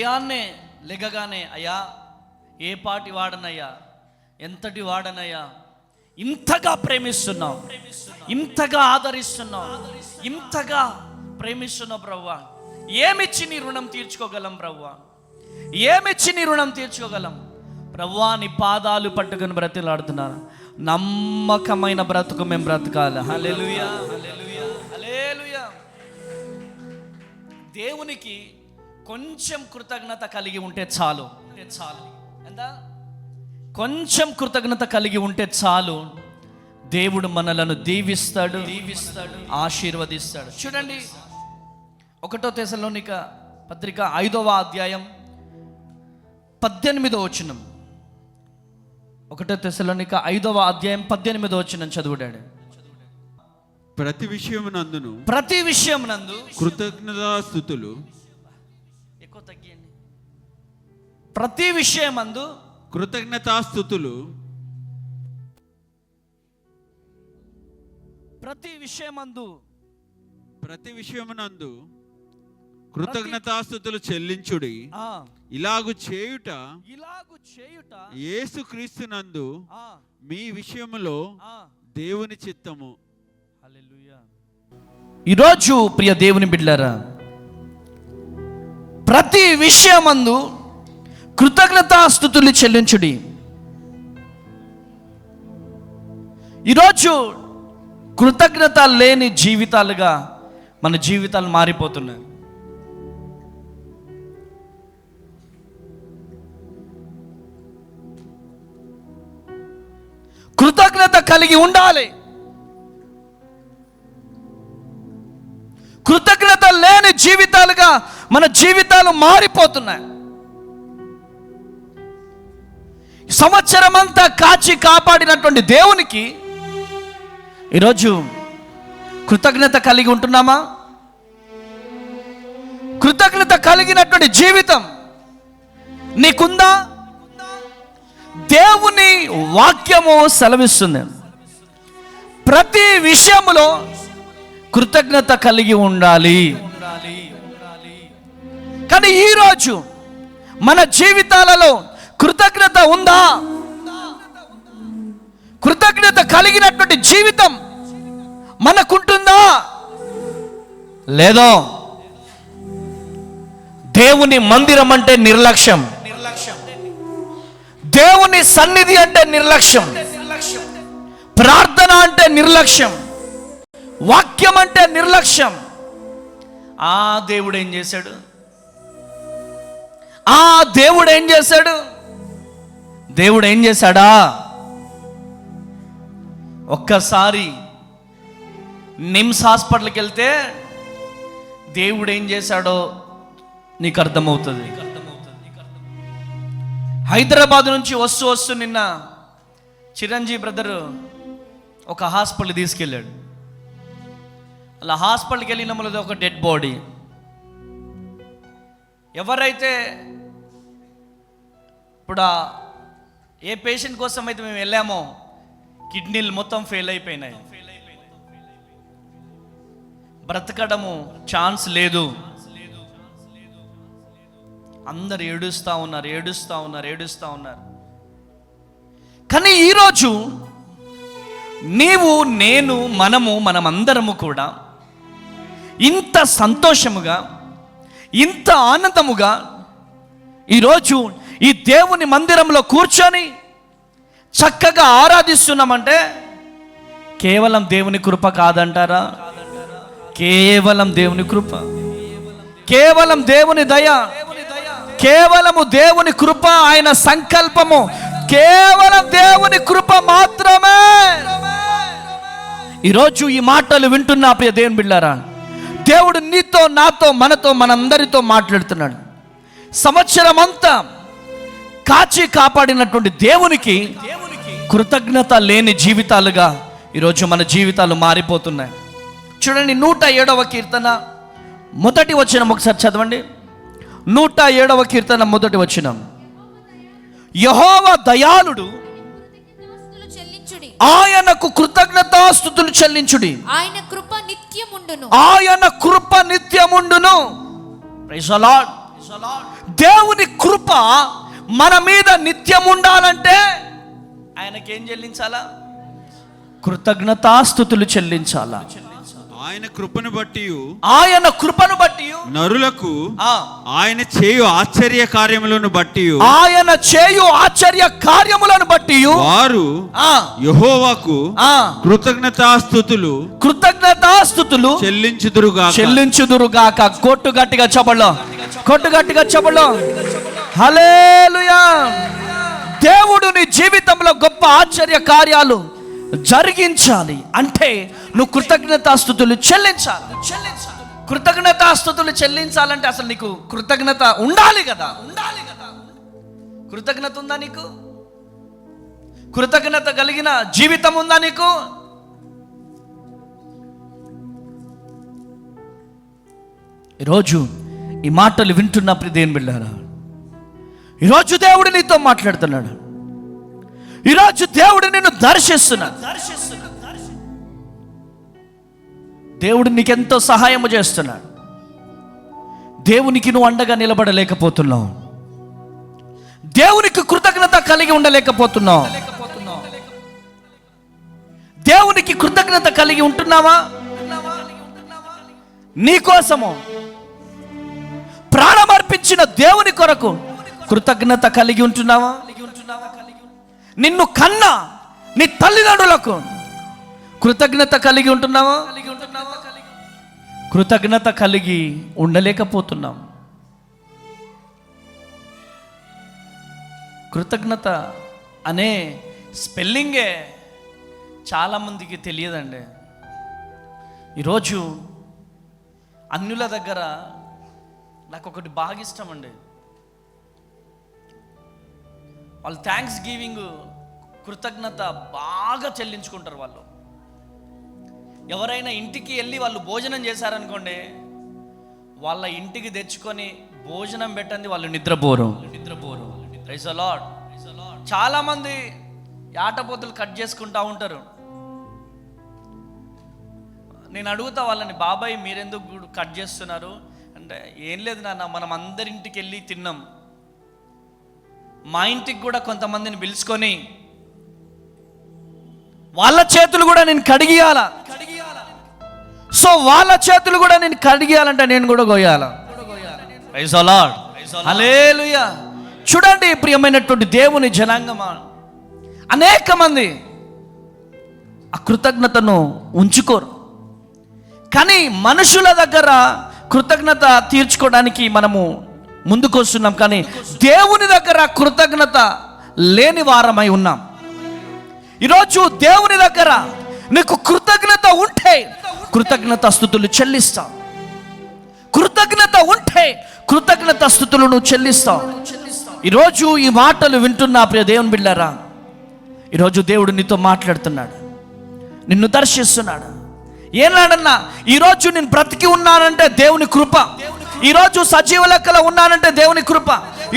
ఉదయాన్నే లెగగానే, అయ్యా ఏ పాటి వాడనయ్యా, ఎంతటి వాడనయ్యా, ఇంతగా ప్రేమిస్తున్నావు, ఇంతగా ఆదరిస్తున్నావు, ఇంతగా ప్రేమిస్తున్నావు ప్రభువా, ఏమిచ్చి నీ రుణం తీర్చుకోగలం ప్రభువా, ఏమిచ్చి నీ రుణం తీర్చుకోగలం ప్రభువా. నీ పాదాలు పట్టుకుని బ్రతిలాడుతున్నాను. నమ్మకమైన బ్రతుకు మేము బ్రతకాలి. హల్లెలూయా, హల్లెలూయా, హల్లెలూయా. దేవునికి కొంచెం కృతజ్ఞత కలిగి ఉంటే చాలు, ఎంత కొంచెం కృతజ్ఞత కలిగి ఉంటే చాలు. దేవుడు మనలను దీవిస్తాడు, ఆశీర్వదిస్తాడు. చూడండి 1 తెస్సలోనిక పత్రిక 5వ అధ్యాయం 18వ వచనం. 1 తెస్సలోనిక 5వ అధ్యాయం 18వ వచనం చదువుడాడు. ప్రతి విషయమునందు కృతజ్ఞతాస్తుతులు, ఎక్కువ తగ్గియండి. ప్రతి విషయమందు కృతజ్ఞతాస్తుతులు, ప్రతి విషయమునందు కృతజ్ఞతాస్తుతులు చెల్లించుడి. ఇలాగు చేయుట యేసుక్రీస్తునందు మీ విషయములో దేవుని చిత్తము. హల్లెలూయా. ఈరోజు ప్రియ దేవుని బిడ్డలారా, ప్రతి విషయమందు కృతజ్ఞతాస్తుతులు చెల్లించుడి. ఈరోజు కృతజ్ఞత లేని జీవితాలుగా మన జీవితాలు మారిపోతున్నాయి. కృతజ్ఞత కలిగి ఉండాలి. కృతజ్ఞత లేని జీవితాలుగా మన జీవితాలు మారిపోతున్నాయి. సంవత్సరం అంతా కాచి కాపాడినటువంటి దేవునికి ఈరోజు కృతజ్ఞత కలిగి ఉంటున్నామా? కృతజ్ఞత కలిగినటువంటి జీవితం నీకుందా? దేవుని వాక్యము సెలవిస్తుంది, ప్రతి విషయములో కృతజ్ఞత కలిగి ఉండాలి. కానీ ఈరోజు మన జీవితాలలో కృతజ్ఞత ఉందా? కృతజ్ఞత కలిగినటువంటి జీవితం మనకుంటుందా? లేదో. దేవుని మందిరం అంటే నిర్లక్ష్యం, దేవుని సన్నిధి అంటే నిర్లక్ష్యం, ప్రార్థన అంటే నిర్లక్ష్యం, వాక్యం అంటే నిర్లక్ష్యం. ఆ దేవుడు ఏం చేశాడు? దేవుడు ఏం చేశాడా? ఒక్కసారి నిమ్స్ హాస్పిటల్కి వెళ్తే దేవుడు ఏం చేశాడో నీకు అర్థమవుతుంది. హైదరాబాద్ నుంచి వస్తూ నిన్న చిరంజీవి బ్రదరు ఒక హాస్పిటల్ తీసుకెళ్ళాడు. అలా హాస్పిటల్కి వెళ్ళిన మనది ఒక డెడ్ బాడీ. ఎవరైతే ఇప్పుడు ఏ పేషెంట్ కోసం అయితే మేము వెళ్ళామో కిడ్నీలు మొత్తం ఫెయిల్ అయిపోయినాయి, బ్రతకడము ఛాన్స్ లేదు. అందరు ఏడుస్తూ ఉన్నారు. కానీ ఈరోజు నీవు, నేను, మనమందరము కూడా ఇంత సంతోషముగా, ఇంత ఆనందముగా ఈరోజు ఈ దేవుని మందిరంలో కూర్చొని చక్కగా ఆరాధిస్తున్నామంటే కేవలం దేవుని కృప కాదంటారా? కేవలం దేవుని కృప, కేవలం దేవుని దయ, కేవలము దేవుని కృప, ఆయన సంకల్పము, కేవలం దేవుని కృప మాత్రమే. ఈరోజు ఈ మాటలు వింటున్నా ప్రియ దేవుని బిడ్డలారా, దేవుడు నీతో, నాతో, మనతో, మనందరితో మాట్లాడుతున్నాడు. సంవత్సరం అంతా కాచి కాపాడినటువంటి దేవునికి కృతజ్ఞత లేని జీవితాలుగా ఈరోజు మన జీవితాలు మారిపోతున్నాయి. చూడండి 107వ కీర్తన 1వ వచనం ఒకసారి చదవండి. 107వ కీర్తన 1వ వచనం. యెహోవా దయాళుడు, ఆయనకు కృతజ్ఞతాస్తుతులు చెల్లించుడి. ఆయన కృప నిత్యముండును. ఆయన కృప నిత్యముండును. Praise the Lord. దేవుని కృప మన మీద నిత్యం ఉండాలంటే ఆయనకేం చెల్లించాలా? కృతజ్ఞతాస్తుతులు చెల్లించాలా. ఆయన కృపను బట్టి నరులకు ఆయన చేయు ఆశ్చర్య కార్యములను బట్టి వారు యెహోవాకు కృతజ్ఞతాస్తుతులు చెల్లించుదురుగాక. కొట్టు గట్టిగా చెప్పలో హల్లెలూయా. దేవుడు నీ జీవితంలో గొప్ప ఆశ్చర్య కార్యాలు జరిగించాలి అంటే నువ్వు కృతజ్ఞతాస్తుతులు చెల్లించాలి. కృతజ్ఞతాస్తుతులు చెల్లించాలంటే అసలు నీకు కృతజ్ఞత ఉండాలి కదా. కృతజ్ఞత ఉందా నీకు? కృతజ్ఞత కలిగిన జీవితం ఉందా నీకు? ఈరోజు ఈ మాటలు వింటున్న ప్రియ దేవుని బిడ్డలారా, ఈరోజు దేవుడు నీతో మాట్లాడుతున్నాడు. ఈరోజు దేవుడు నిన్ను దర్శిస్తున్నాడు. దేవుడు నీకెంతో సహాయము చేస్తున్నాడు. దేవునికి నువ్వు అండగా నిలబడలేకపోతున్నావు. దేవునికి కృతజ్ఞత కలిగి ఉండలేకపోతున్నావు. దేవునికి కృతజ్ఞత కలిగి ఉంటున్నావా? నీకోసము ప్రాణమర్పించిన దేవుని కొరకు కృతజ్ఞత కలిగి ఉంటున్నావా? నిన్ను కన్నా నీ తల్లిదండ్రులకు కృతజ్ఞత కలిగి ఉంటున్నావా? కృతజ్ఞత కలిగి ఉండలేకపోతున్నాం. కృతజ్ఞత అనే స్పెల్లింగే చాలామందికి తెలియదండి. ఈరోజు అన్యుల దగ్గర నాకు ఒకటి బాగా ఇష్టం అండి. వాళ్ళు థ్యాంక్స్ గివింగ్, కృతజ్ఞత బాగా చెల్లించుకుంటారు. వాళ్ళు ఎవరైనా ఇంటికి వెళ్ళి వాళ్ళు భోజనం చేశారనుకోండి, వాళ్ళ ఇంటికి తెచ్చుకొని భోజనం పెట్టండి వాళ్ళు నిద్రపోరు. Praise the lord. చాలామంది యాటపోతులు కట్ చేసుకుంటూ ఉంటారు. నేను అడుగుతా వాళ్ళని, బాబాయ్ మీరెందుకు కట్ చేస్తున్నారు అంటే, ఏం లేదు నాన్న, మనం అందరింటికి వెళ్ళి తిన్నాం, మా ఇంటికి కూడా కొంతమందిని పిలుచుకొని వాళ్ళ చేతులు కూడా నేను కడిగియాలా. సో వాళ్ళ చేతులు కూడా నేను కడిగియాలంటే నేను కూడా గోయాలా. Praise the lord. హల్లెలూయా. చూడండి ప్రియమైనటువంటి దేవుని జనాంగమా, అనేక మంది ఆ కృతజ్ఞతను ఉంచుకోరు. కానీ మనుషుల దగ్గర కృతజ్ఞత తీర్చుకోవడానికి మనము ముందుకు వస్తున్నాం, కానీ దేవుని దగ్గర కృతజ్ఞత లేని వారమై ఉన్నాం. ఈరోజు దేవుని దగ్గర నీకు కృతజ్ఞత ఉంటే కృతజ్ఞత స్తుతులు చెల్లిస్తావు. కృతజ్ఞత ఉంటే కృతజ్ఞత స్తుతులు నువ్వు చెల్లిస్తావు. ఈరోజు ఈ మాటలు వింటున్నా ప్రియ దేవుని బిడ్డలారా, ఈరోజు దేవుడు నీతో మాట్లాడుతున్నాడు, నిన్ను దర్శిస్తున్నాడు. ఏనాడన్నా ఈరోజు నేను బ్రతికి ఉన్నానంటే దేవుని కృప. ఈరోజు సజీవ లెక్కలో ఉన్నానంటే దేవుని కృప.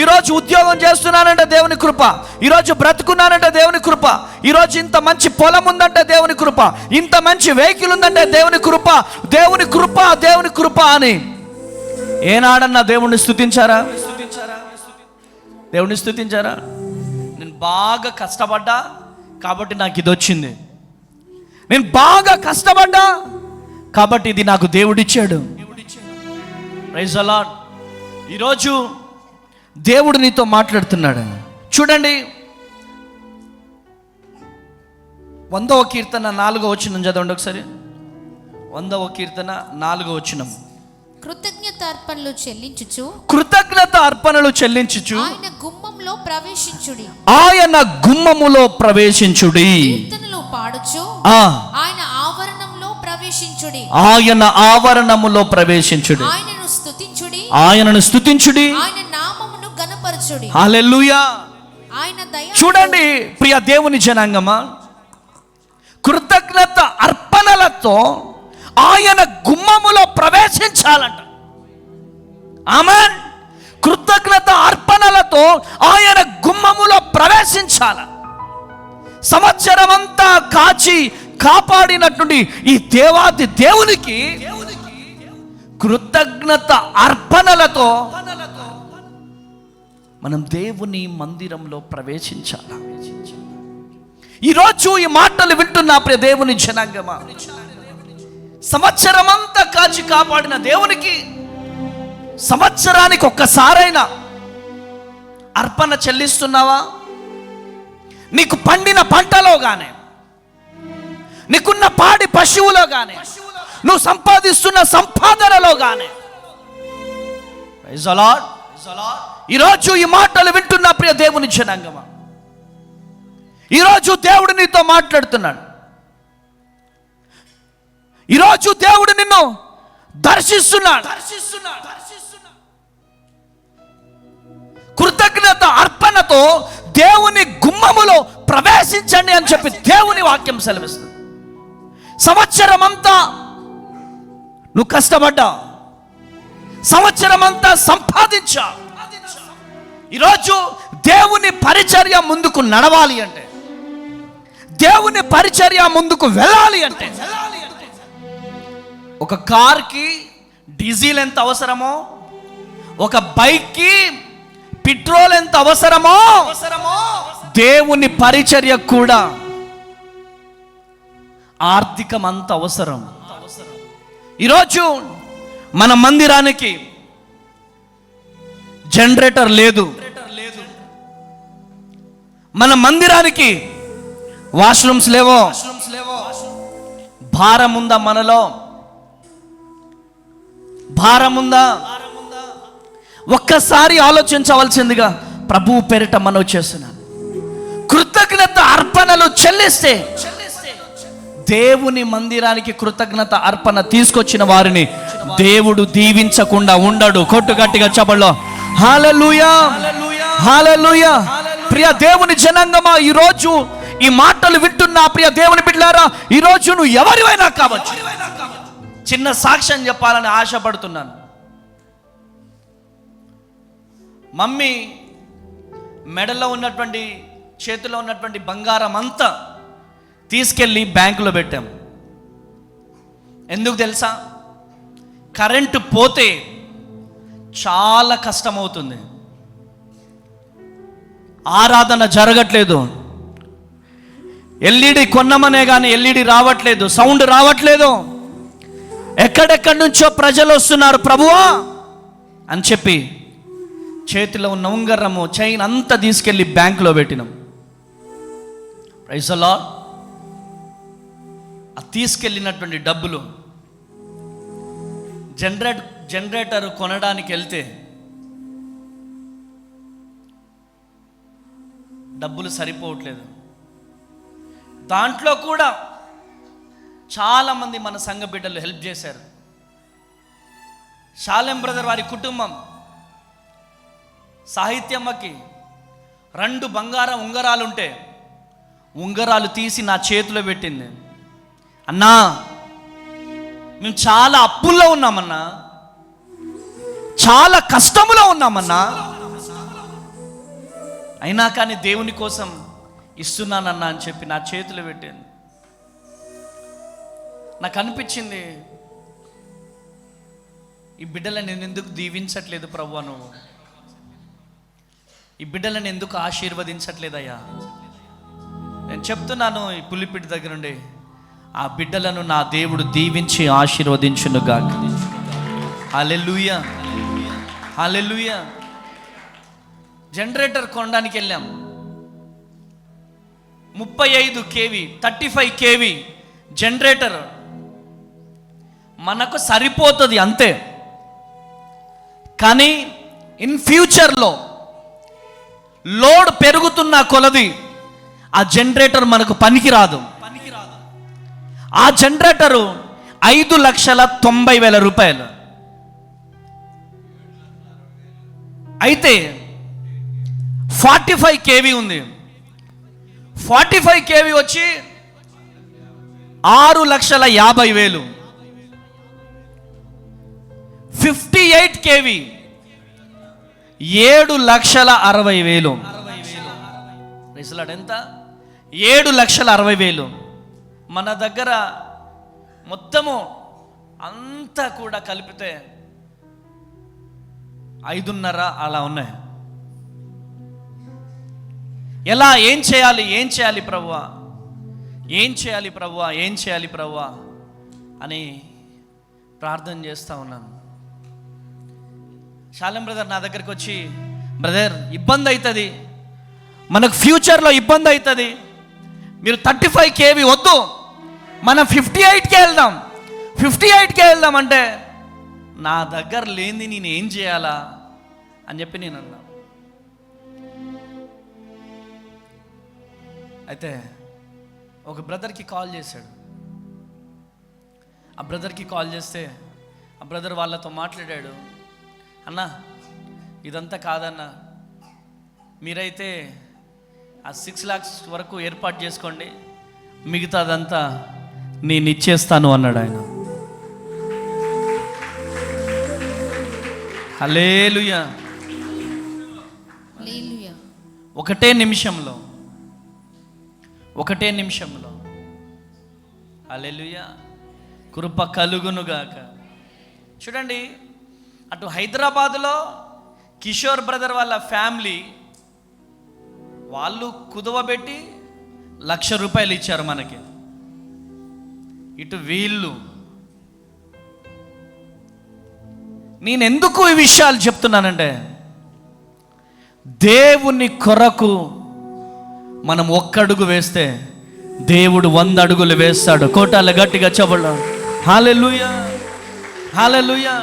ఈరోజు ఉద్యోగం చేస్తున్నానంటే దేవుని కృప. ఈరోజు బ్రతుకున్నానంటే దేవుని కృప. ఈరోజు ఇంత మంచి పొలం ఉందంటే దేవుని కృప. ఇంత మంచి వెహికల్ ఉందంటే దేవుని కృప. దేవుని కృప, దేవుని కృప అని ఏనాడన్నా దేవుణ్ణి స్తుతించారా? దేవుణ్ణి స్తుతించారా? నేను బాగా కష్టపడ్డా కాబట్టి నాకు ఇది వచ్చింది. నేను బాగా కష్టపడ్డా కాబట్టి ఇది నాకు దేవుడిచ్చాడు. Praise the Lord. ఈరోజు దేవుడు నీతో మాట్లాడుతున్నాడు. చూడండి 100వ కీర్తన 4వ వచనం చదవండి ఒకసారి. 100వ కీర్తన 4వ వచనం. కృతజ్ఞత అర్పణలు చెల్లించుచు ఆయన గుమ్మములో ప్రవేశించుడి. ఆయన గుమ్మములో ప్రవేశించుడి. కీర్తనలు పాడుచు ఆయన ఆవరణంలో ప్రవేశించుడి. ఆయన ఆవరణములో ప్రవేశించుడి. ఆయనను స్తుతించుడి. ఆయన నామమును ఘనపరచుడి. హల్లెలూయా. ఆయన దయ. చూడండి ప్రియ దేవుని జనాంగమా, కృతజ్ఞత అర్పణలతో ఆయన గుమ్మములో ప్రవేశించాలంట. ఆమేన్. కృతజ్ఞత అర్పణలతో ఆయన గుమ్మములో ప్రవేశించాల. సంవత్సరం అంతా కాచి కాపాడినటువంటి ఈ దేవాది దేవునికి కృతజ్ఞత అర్పణలతో మనం దేవుని మందిరంలో ప్రవేశించాలి. ఈరోజు ఈ మాటలు వింటున్న ప్రియ దేవుని జనాంగమా, సంవత్సరమంతా కాచి కాపాడిన దేవునికి సంవత్సరానికి ఒక్కసారైనా అర్పణ చెల్లిస్తున్నావా? నీకు పండిన పంటలో గానే, నీకున్న పాడి పశువులో గానే, నువ్వు సంపాదిస్తున్న సంపాదనలో గానే. Praise the Lord. ఈరోజు ఈ మాటలు వింటున్న ప్రియ దేవుని జనాంగమా, ఈరోజు దేవుడు నీతో మాట్లాడుతున్నాడు. ఈరోజు దేవుడు నిన్ను దర్శిస్తున్నాడు. కృతజ్ఞత అర్పణతో దేవుని గుమ్మములో ప్రవేశించండి అని చెప్పి దేవుని వాక్యం సెలవిస్తుంది. సంవత్సరం అంతా నువ్వు కష్టపడ్డావు, సంవత్సరం అంతా సంపాదించా. ఈరోజు దేవుని పరిచర్య ముందుకు నడవాలి అంటే, దేవుని పరిచర్య ముందుకు వెళ్ళాలి అంటే, ఒక కార్కి డీజిల్ ఎంత అవసరమో, ఒక బైక్కి పెట్రోల్ ఎంత అవసరమో, దేవుని పరిచర్య కూడా ఆర్థికం అంత అవసరం. ఈరోజు మన మందిరానికి జనరేటర్ లేదు, మన మందిరానికి వాష్రూమ్స్ లేవో, భారం ఉందా? మనలో భారం ఉందా? ఒక్కసారి ఆలోచించవలసిందిగా ప్రభువు పేరిట మనవి చేస్తున్నాను. కృతజ్ఞత అర్పణలు చెల్లిస్తే దేవుని మందిరానికి కృతజ్ఞత అర్పణ తీసుకొచ్చిన వారిని దేవుడు దీవించకుండా ఉండడు. కొట్టు గట్టిగా చెప్పలో హల్లెలూయా, హల్లెలూయా. ప్రియ దేవుని జనాంగమా, ఈరోజు ఈ మాటలు వింటున్న ప్రియ దేవుని బిడ్డలారా, ఈరోజు నువ్వు ఎవరివైనా కావచ్చు. చిన్న సాక్ష్యం చెప్పాలని ఆశపడుతున్నాను. మమ్మీ మెడలో ఉన్నటువంటి, చేతిలో ఉన్నటువంటి బంగారం అంతా తీసుకెళ్ళి బ్యాంకులో పెట్టాం. ఎందుకు తెలుసా? కరెంటు పోతే చాలా కష్టమవుతుంది, ఆరాధన జరగట్లేదు, ఎల్ఈడి కొన్నమనే కానీ ఎల్ఈడి రావట్లేదు, సౌండ్ రావట్లేదు, ఎక్కడెక్కడి నుంచో ప్రజలు వస్తున్నారు ప్రభువా అని చెప్పి చేతిలో ఉన్న ఉంగరము, చైన్ అంతా తీసుకెళ్ళి బ్యాంకులో పెట్టినాం. Praise the Lord. ఆ తీసుకెళ్ళినటువంటి డబ్బులు జనరేటర్ కొనడానికి వెళ్తే డబ్బులు సరిపోవట్లేదు. దాంట్లో కూడా చాలామంది మన సంఘ బిడ్డలు హెల్ప్ చేశారు. షాలెం బ్రదర్ వారి కుటుంబం సాహిత్యమ్మకి 2 బంగారం ఉంగరాలు ఉంటే ఉంగరాలు తీసి నా చేతిలో పెట్టింది. అన్నా, మేము చాలా అప్పుల్లో ఉన్నామన్నా, చాలా కష్టములో ఉన్నామన్నా, అయినా కానీ దేవుని కోసం ఇస్తున్నానన్నా అని చెప్పి నా చేతిలో పెట్టింది. నాకు అనిపించింది, ఈ బిడ్డలను నేను ఎందుకు దీవించట్లేదు ప్రభువా, నువ్వు ఈ బిడ్డలను ఎందుకు ఆశీర్వదించట్లేదయ్యా? నేను చెప్తున్నాను ఈ పులిపిటి దగ్గర నుండి, ఆ బిడ్డలను నా దేవుడు దీవించి ఆశీర్వదించునుగాక. హల్లెలూయా, హల్లెలూయా. జనరేటర్ కొనడానికి వెళ్ళాం. 35 kV 35 kV జనరేటర్ మనకు సరిపోతుంది అంతే. కానీ ఇన్ ఫ్యూచర్లో లోడ్ పెరుగుతున్న కొలది ఆ జనరేటర్ మనకు పనికిరాదు. ఆ జనరేటరు 5,90,000 రూపాయలు. అయితే 45 kV ఉంది. 45 kV వచ్చి 6,50,000. 58 kV 7,60,000. ఎంత? 7,60,000. మన దగ్గర మొత్తము అంతా కూడా కలిపితే 5.5 అలా ఉన్నాయి. ఎలా, ఏం చేయాలి ప్రభువా, ఏం చేయాలి ప్రభువా అని ప్రార్థన చేస్తూ ఉన్నాను. శాలం బ్రదర్ నా దగ్గరికి వచ్చి, బ్రదర్ ఇబ్బంది అవుతుంది, మనకు ఫ్యూచర్లో ఇబ్బంది అవుతుంది, మీరు 35 kV వద్దు, మనం 58కే వెళ్దాం అంటే, నా దగ్గర లేనిది నేను ఏం చేయాలా అని చెప్పి నేను అన్నా. అయితే ఒక బ్రదర్కి కాల్ చేశాడు. ఆ బ్రదర్కి కాల్ చేస్తే ఆ బ్రదర్ వాళ్ళతో మాట్లాడాడు. అన్నా ఇదంతా కాదన్నా, మీరైతే ఆ 6 lakhs వరకు ఏర్పాటు చేసుకోండి, మిగతాదంతా నేను ఇచ్చేస్తాను అన్నాడు ఆయన. హల్లెలూయా. ఒకటే నిమిషంలో హల్లెలూయా కృప కలుగునుగాక. చూడండి, అటు హైదరాబాదులో కిషోర్ బ్రదర్ వాళ్ళ ఫ్యామిలీ వాళ్ళు కుదవబెట్టి ₹1,00,000 ఇచ్చారు మనకి. ఇటు వీళ్ళు. నేను ఎందుకు ఈ విషయాలు చెప్తున్నానంటే, దేవుని కొరకు మనం 1 అడుగు వేస్తే దేవుడు 100 అడుగులు వేస్తాడు. కోటాల గట్టిగా చెప్పడం. హల్లెలూయా, హల్లెలూయా.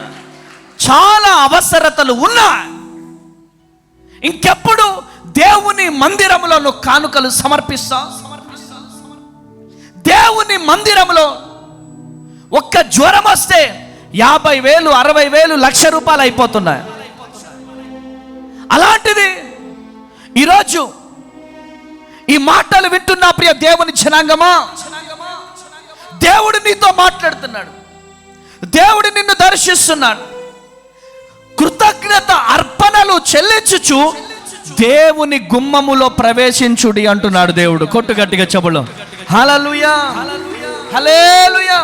చాలా అవసరతలు ఉన్నాయి. ఇంకెప్పుడు దేవుని మందిరంలో నువ్వు కానుకలు సమర్పిస్తావు? దేవుని మందిరంలో ఒక్క జ్వరం వస్తే 50,000, 60,000, ₹1,00,000 అయిపోతున్నాయి. అలాంటిది ఈరోజు ఈ మాటలు వింటున్న ప్రియ దేవుని జనాంగమా, దేవుడు నీతో మాట్లాడుతున్నాడు, దేవుడు నిన్ను దర్శిస్తున్నాడు. కృతజ్ఞత అర్పణలు చెల్లించుచు దేవుని గుమ్మములో ప్రవేశించుడి అంటున్నాడు దేవుడు. కొట్టు గట్టిగా చెబులు. హల్లెలూయా, హల్లెలూయా.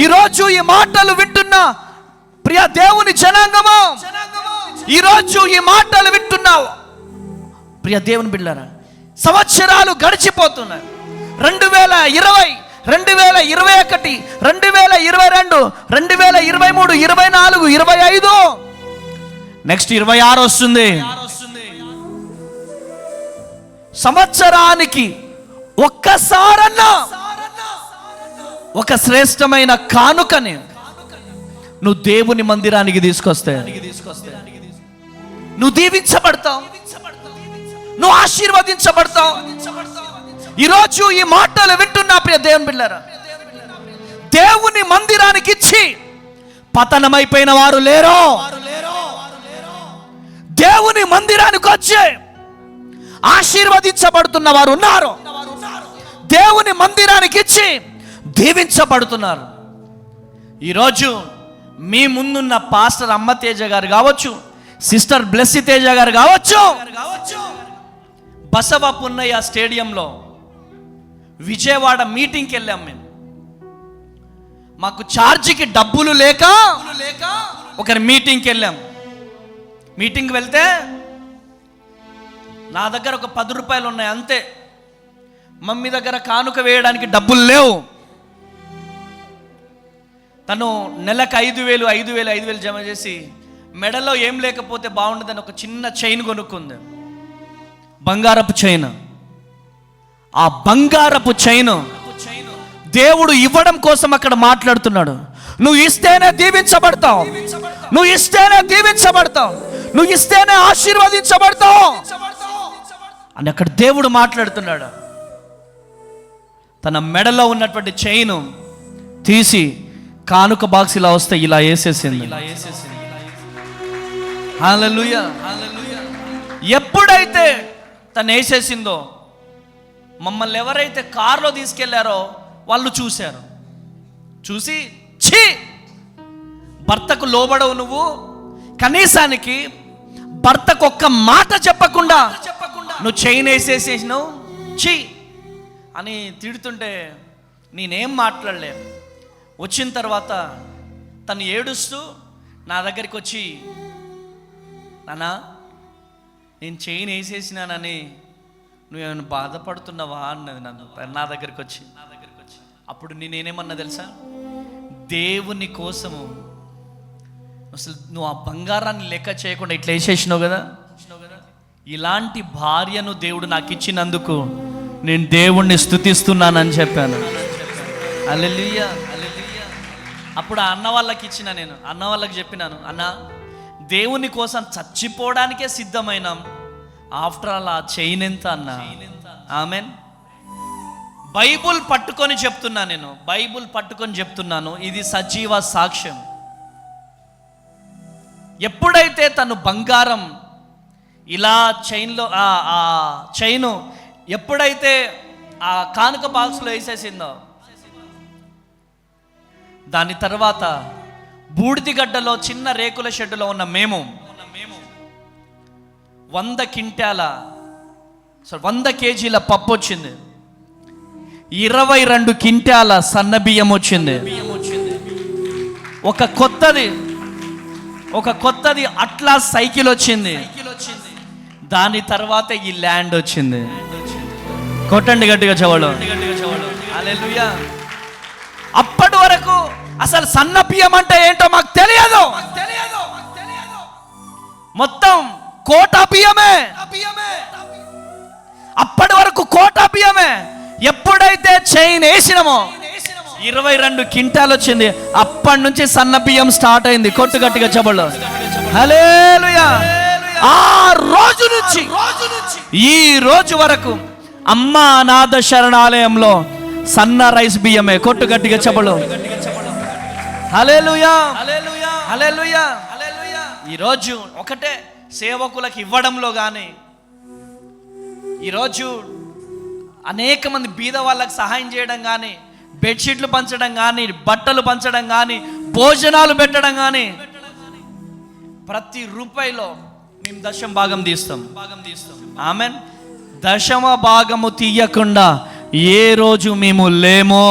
ఈరోజు ఈ మాటలు వింటున్న ప్రియ దేవుని జనాంగమా, ఈరోజు ఈ మాటలు వింటున్నావు ప్రియ దేవుని బిడ్డలారా, సంవత్సరాలు గడిచిపోతున్నాయి. 2020, 2021, 2022, 2023, 24, 25, నెక్స్ట్ 26 వస్తుంది. సంవత్సరానికి ఒక్కసారన్నా ఒక శ్రేష్టమైన కానుకని నువ్వు దేవుని మందిరానికి తీసుకొస్తే నువ్వు దీవించబడతావు, నువ్వు ఆశీర్వదించబడతావు. ఈరోజు ఈ మాటలు వింటున్నా ప్రియ దేవుని బిడ్డలారా, దేవుని మందిరానికి ఇచ్చి పతనమైపోయిన వారు లేరు. దేవుని మందిరానికి వచ్చి ఆశీర్వదించబడుతున్న వారు ఉన్నారు. దేవుని మందిరానికి ఇచ్చి దీవించబడుతున్నారు. ఈరోజు మీ ముందున్న పాస్టర్ అమ్మ తేజ గారు కావచ్చు, సిస్టర్ బ్లెస్సీ తేజ గారు కావచ్చు, బసవ పున్నయ్య స్టేడియంలో విజయవాడ మీటింగ్కి వెళ్ళాం. మేము మాకు ఛార్జీకి డబ్బులు లేక ఒకరి మీటింగ్కి వెళ్ళాం. మీటింగ్కి వెళ్తే నా దగ్గర ఒక ₹10 ఉన్నాయి అంతే. మమ్మీ దగ్గర కానుక వేయడానికి డబ్బులు లేవు. తను నెలకు 5,000 జమ చేసి మెడలో ఏం లేకపోతే బాగుండదని ఒక చిన్న చైన్ కొనుక్కుంది, బంగారపు చైన్. ఆ బంగారపు చైన్ దేవుడు ఇవ్వడం కోసం అక్కడ మాట్లాడుతున్నాడు. నువ్వు ఇస్తేనే దీవించబడతావు, నువ్వు ఇస్తేనే దీవించబడతావు, నువ్వు ఇస్తేనే ఆశీర్వదించబడతావు అని అక్కడ దేవుడు మాట్లాడుతున్నాడు. తన మెడలో ఉన్నటువంటి చైన్ తీసి కానుక బాక్స్ ఇలా వస్తే ఇలా వేసేసింది. హల్లెలూయా. ఎప్పుడైతే తను వేసేసిందో, మమ్మల్ని ఎవరైతే కారులో తీసుకెళ్లారో వాళ్ళు చూశారు. చూసి, ఛీ, భర్తకు లోబడవు నువ్వు, కనీసానికి భర్తకు ఒక్క మాట చెప్పకుండా నువ్వు చైన్ వేసేసేసినావు, ఛీ అని తిడుతుంటే నేనేం మాట్లాడలేను. వచ్చిన తర్వాత తను ఏడుస్తూ నా దగ్గరికి వచ్చి, నాన్నా నేను చైన్ వేసేసినానని నువ్వేమైనా బాధపడుతున్నావా అన్నది నన్ను నా దగ్గరికి వచ్చి. అప్పుడు నేనేమన్నా తెలుసా, దేవుని కోసము అసలు నువ్వు ఆ బంగారాన్ని లెక్క చేయకుండా ఇట్లా వేసేసినావు కదా, ఇలాంటి భార్యను దేవుడు నాకు ఇచ్చినందుకు నేను దేవుణ్ణి స్తుతిస్తున్నానని చెప్పాను. హల్లెలూయా, హల్లెలూయా. అప్పుడు ఆ అన్న వాళ్ళకి ఇచ్చిన, నేను అన్న వాళ్ళకి చెప్పినాను, అన్న దేవుని కోసం చచ్చిపోవడానికే సిద్ధమైనాం, ఆఫ్టర్ ఆల్ ఆ చైన్ ఎంత అన్న. ఆమెన్. బైబుల్ పట్టుకొని చెప్తున్నా, నేను బైబుల్ పట్టుకొని చెప్తున్నాను, ఇది సజీవ సాక్ష్యం. ఎప్పుడైతే తను బంగారం ఇలా చైన్లో ఆ చైను ఎప్పుడైతే ఆ కానుక బాక్స్లో వేసేసిందో, దాని తర్వాత బూడిదిగడ్డలో చిన్న రేకుల షెడ్డులో ఉన్న మేము 100 కేజీల పప్పు వచ్చింది, 22 క్వింటాల సన్న బియ్యం వచ్చింది, ఒక కొత్తది అట్లా సైకిల్ వచ్చింది, దాని తర్వాత ఈ ల్యాండ్ వచ్చింది. కొట్టండి గట్టిగా చెవడు. హల్లెలూయా. అప్పటి వరకు అసలు సన్న బియ్యం అంటే ఏంటో మాకు తెలియదు, మొత్తం కోటా బియ్యమే. అప్పటి వరకు కోటా బియ్యమే. ఎప్పుడైతే చైన్ వేసినామో 22 క్వింటాలు వచ్చింది, అప్పటి నుంచి సన్న బియ్యం స్టార్ట్ అయింది. కొట్టు గట్టిగా చెబులు. హల్లెలూయా. ఆ రోజు నుంచి ఈ రోజు వరకు అమ్మ అనాథ శరణాలయంలో సన్న రైస్ బియ్యమే. కొట్టు గట్టిగా చెబులు. హల్లెలూయా, హల్లెలూయా. ఈరోజు ఒకటే సేవకులకు ఇవ్వడంలో కానీ, ఈరోజు అనేక మంది బీద వాళ్ళకి సహాయం చేయడం కానీ, బెడ్షీట్లు పంచడం కానీ, బట్టలు పంచడం కానీ, భోజనాలు పెట్టడం కానీ, ప్రతి రూపాయిలో మేము దశమ భాగం తీస్తాం. ఆమెన్. దశమ భాగము తీయకుండా ఏ రోజు మేము లేమో.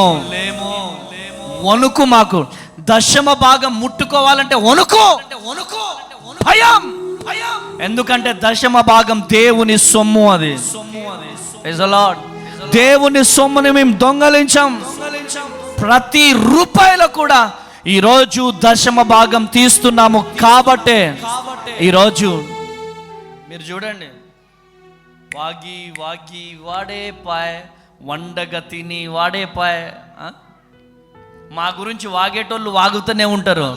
వణుకు మాకు. దశమ భాగం ముట్టుకోవాలంటే వణుకు, భయం. ఎందుకంటే దశమ భాగం దేవుని సొమ్ము. అది ప్రైజ్ ది లార్డ్. దేవుని సొమ్ముని మేము దొంగలించాం. ప్రతి రూపాయిలో కూడా ఈరోజు దశమ భాగం తీస్తున్నాము. కాబట్టే ఈరోజు మీరు చూడండి, వాగి వాగి వాడే పాయ్, వండగ తిని వాడే పాయ్. మా గురించి వాగేటోళ్ళు వాగుతూనే ఉంటారు.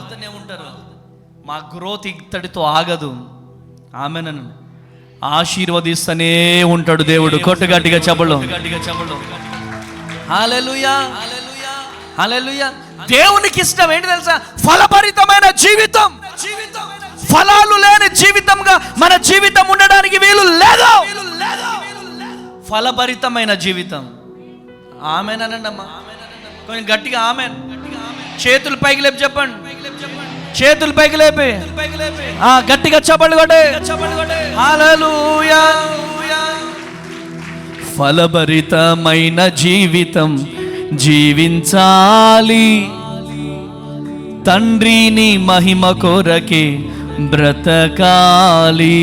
మా గ్రోత్ ఇత్తడితో ఆగదు. ఆమెనను ఆశీర్వదిస్తూనే ఉంటాడు దేవుడు. కొట్టు గట్టిగా చెబులు. హల్లెలూయా, హల్లెలూయా. దేవునికి ఇష్టం ఏంటి తెలుసా? ఫలభరితమైన జీవితం. ఫలాలు లేని జీవితంగా మన జీవితం ఉండడానికి వీలు లేదు. ఫలభరితమైన జీవితం. ఆమెనండి అమ్మా. కొంచెం గట్టిగా ఆమెన్. చేతులు పైకి లేపి చెప్పండి. చేతులు పైకి లేపి గట్టిగా చప్పట్లు కొట్టే. హల్లెలూయా. ఫలభరితమైన జీవితం జీవించాలి, తండ్రిని మహిమ కొరకే బ్రతకాలి.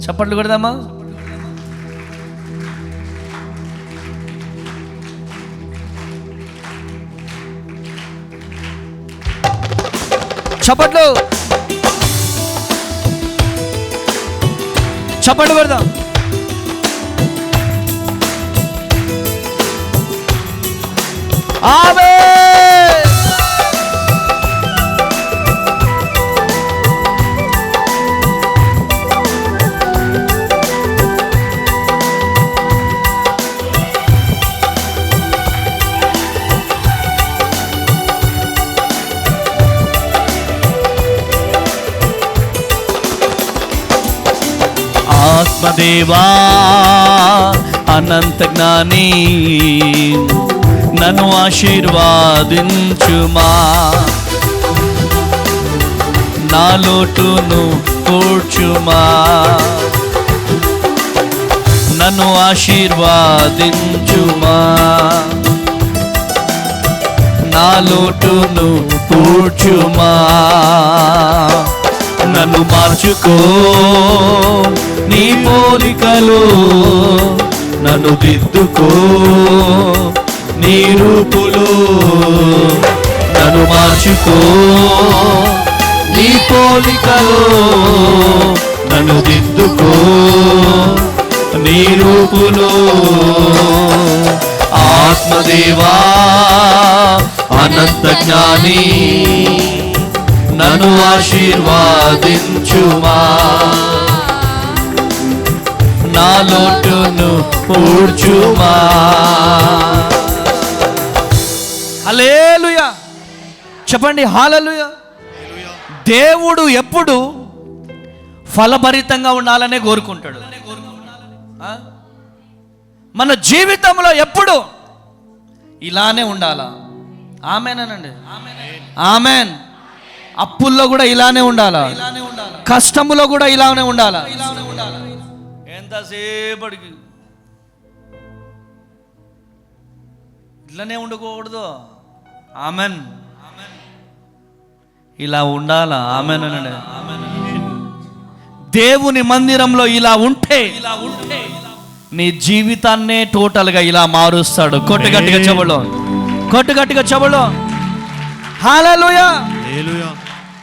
చప్పట్లు కొడదామా? చప్పట్లు, చప్పట్లు కొడదాం. ఆమేన్. ఆత్మదేవా అనంత జ్ఞాని, నన్ను ఆశీర్వాదించుమా, నా లోటును కూర్చుమా. నన్ను ఆశీర్వాదించుమా, నా లోటును కూర్చుమా. నన్ను మార్చుకో నీ పోలికలో నన్ను దిద్దుకో నీ రూపులో నన్ను మార్చుకో నీ పోలికలో నన్ను దిద్దుకో నీ రూపులో ఆత్మదేవా అనంత జ్ఞాని నన్ను ఆశీర్వాదించుమా నా లోటును పూడ్చుమా. హల్లెలూయా చెప్పండి, హల్లెలూయా. దేవుడు ఎప్పుడు ఫలభరితంగా ఉండాలనే కోరుకుంటాడు. మన జీవితంలో ఎప్పుడు ఇలానే ఉండాలా? ఆమేనండి, ఆమెన్. అప్పుల్లో కూడా ఇలానే ఉండాలా, కష్టములో కూడా ఇలానే ఉండాలా. ఎంతసేపటికి ఇట్లానే ఉండకూడదు. ఆమెన్, ఇలా ఉండాలా. ఆమెనండి. దేవుని మందిరంలో ఇలా ఉంటే నీ జీవితాన్నే టోటల్గా ఇలా మారుస్తాడు. కొట్టుగట్టిగా చెబులో, కొట్టుగట్టిగా చెబులో. హల్లెలూయా.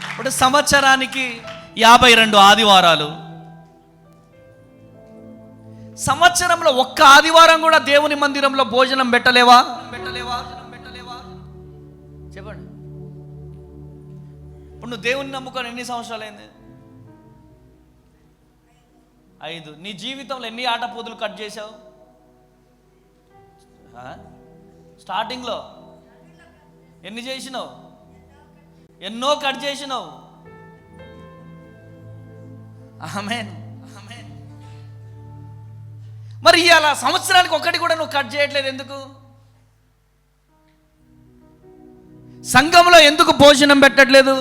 ఇప్పుడు సంవత్సరానికి 52 ఆదివారాలు. సంవత్సరంలో ఒక్క ఆదివారం కూడా దేవుని మందిరంలో భోజనం పెట్టలేవా? చెప్పండి. ఇప్పుడు నువ్వు దేవుని నమ్ముకొని ఎన్ని సంవత్సరాలు అయింది? 5. నీ జీవితంలో ఎన్ని ఆటపోతులు కట్ చేసావు? స్టార్టింగ్లో ఎన్ని చేసినావు? ఎన్నో కట్ చేసినావు. ఆమేన్. మరి ఇవాళ సంవత్సరానికి ఒక్కటి కూడా నువ్వు కట్ చేయట్లేదు ఎందుకు? సంఘంలో ఎందుకు భోజనం పెట్టట్లేదు?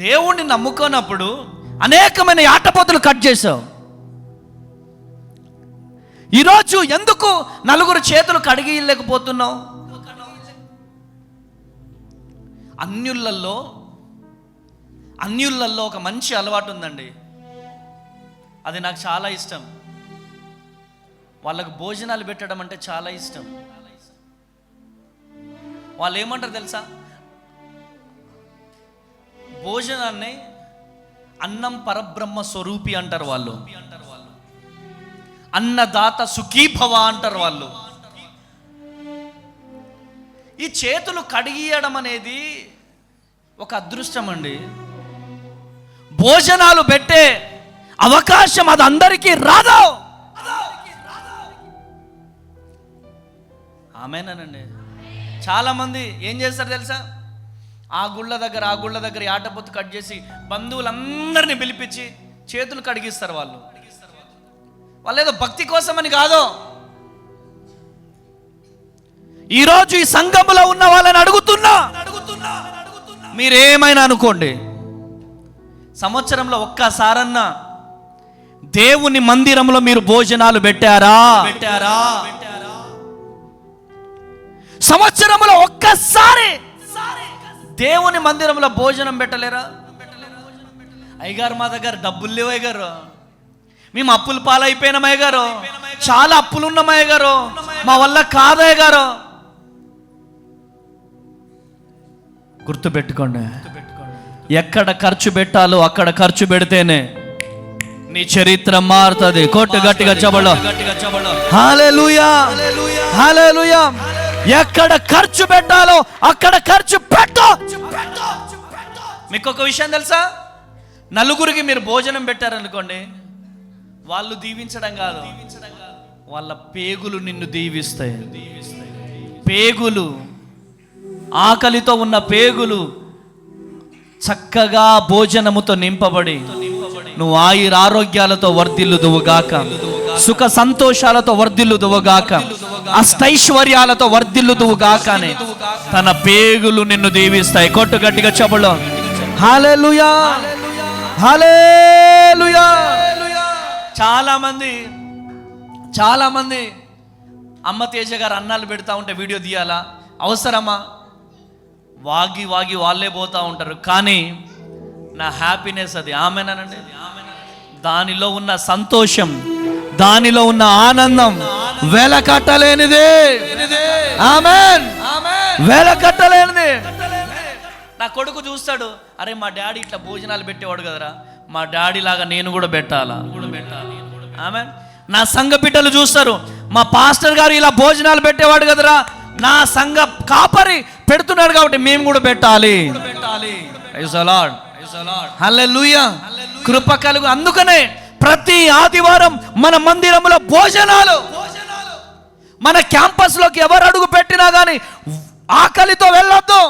దేవుణ్ణి నమ్ముకోనప్పుడు అనేకమైన ఆటపోతులు కట్ చేసావు. ఈరోజు ఎందుకు నలుగురు చేతులు కడిగిలేకపోతున్నావు? అన్యులలో ఒక మంచి అలవాటు ఉందండి, అది నాకు చాలా ఇష్టం. వాళ్ళకు భోజనాలు పెట్టడం అంటే చాలా ఇష్టం. వాళ్ళు ఏమంటారు తెలుసా? భోజనాన్ని అన్నం పరబ్రహ్మ స్వరూపి అంటారు వాళ్ళు. అన్నదాత సుఖీభవ అంటారు వాళ్ళు. ఈ చేతులు కడిగియడం అనేది ఒక అదృష్టం అండి. భోజనాలు పెట్టే అవకాశం అది అందరికీ రాదు. ఆమేనండి. చాలా మంది ఏం చేస్తారు తెలుసా? ఆ గుళ్ళ దగ్గర ఆటపోతు కట్ చేసి బంధువులందరినీ పిలిపించి చేతులు కడిగిస్తారు. వాళ్ళు ఏదో భక్తి కోసమని కాదు. ఈరోజు ఈ సంఘములో ఉన్న వాళ్ళని అడుగుతున్నా, మీరేమైనా అనుకోండి, సంవత్సరంలో ఒక్కసారన్నా దేవుని మందిరంలో మీరు భోజనాలు పెట్టారా? సంవత్సరంలో ఒక్కసారి దేవుని మందిరంలో భోజనం పెట్టలేరా? అయ్యగారు మా దగ్గర డబ్బులు లేవు అయ్యగారు, మేము అప్పుల పాలైపోయినాం అయ్యగారు, చాలా అప్పులు ఉన్నాం అయ్యగారు, మా వల్ల కాదయ్య గారు. గుర్తుపెట్టుకోండి, ఎక్కడ ఖర్చు పెట్టాలో అక్కడ ఖర్చు పెడితేనే నీ చరిత్ర మారుతుంది. కొట్టు గట్టిగా చెబులో. హల్లెలూయా, హల్లెలూయా. ఎక్కడ ఖర్చు పెట్టాలో అక్కడ ఖర్చు పెట్టు. మీకు ఒక విషయం తెలుసా? నలుగురికి మీరు భోజనం పెట్టారనుకోండి, వాళ్ళు దీవించడం కాదు, వాళ్ళ పేగులు నిన్ను దీవిస్తాయి. పేగులు, ఆకలితో ఉన్న పేగులు చక్కగా భోజనముతో నింపబడి నువ్వు ఆయురారోగ్యాలతో వర్ధిల్లుదువుగాక, సుఖ సంతోషాలతో వర్ధిల్లుదువుగాక, అష్టైశ్వర్యాలతో వర్ధిల్లుదువుగాక అని తన పేగులు నిన్ను దీవిస్తాయి. కొట్టు గట్టిగా చెబులో. హల్లెలూయా, హల్లెలూయా. చాలా మంది అమ్మ తేజ గారు అన్నాలు పెడతా ఉంటే వీడియో తీయాలా? అవసరమా? వాగి వాళ్ళే పోతూ ఉంటారు. కానీ నా హ్యాపీనెస్ అది. ఆమెనండి. దానిలో ఉన్న సంతోషం, దానిలో ఉన్న ఆనందం వెలకట్టలేనిదే. ఆమెన్. వెలకట్టలేనిది. నా కొడుకు చూస్తాడు, అరే మా డాడీ ఇట్లా భోజనాలు పెట్టేవాడు కదరా, మా డాడీ లాగా నేను కూడా పెట్టాలా. ఆమెన్. నా సంఘ బిడ్డలు చూస్తారు, మా పాస్టర్ గారు ఇలా భోజనాలు పెట్టేవాడు కదరా, నా సంఘ కాపరి పెడుతున్నాడు కాబట్టి మేము కూడా పెట్టాలి. Praise the lord. హల్లెలూయా. కృప కలుగు. అందుకనే ప్రతి ఆదివారం మన మందిరంలో భోజనాలు. మన క్యాంపస్ లోకి ఎవరు అడుగు పెట్టినా కానీ ఆకలితో వెళ్ళొద్దు,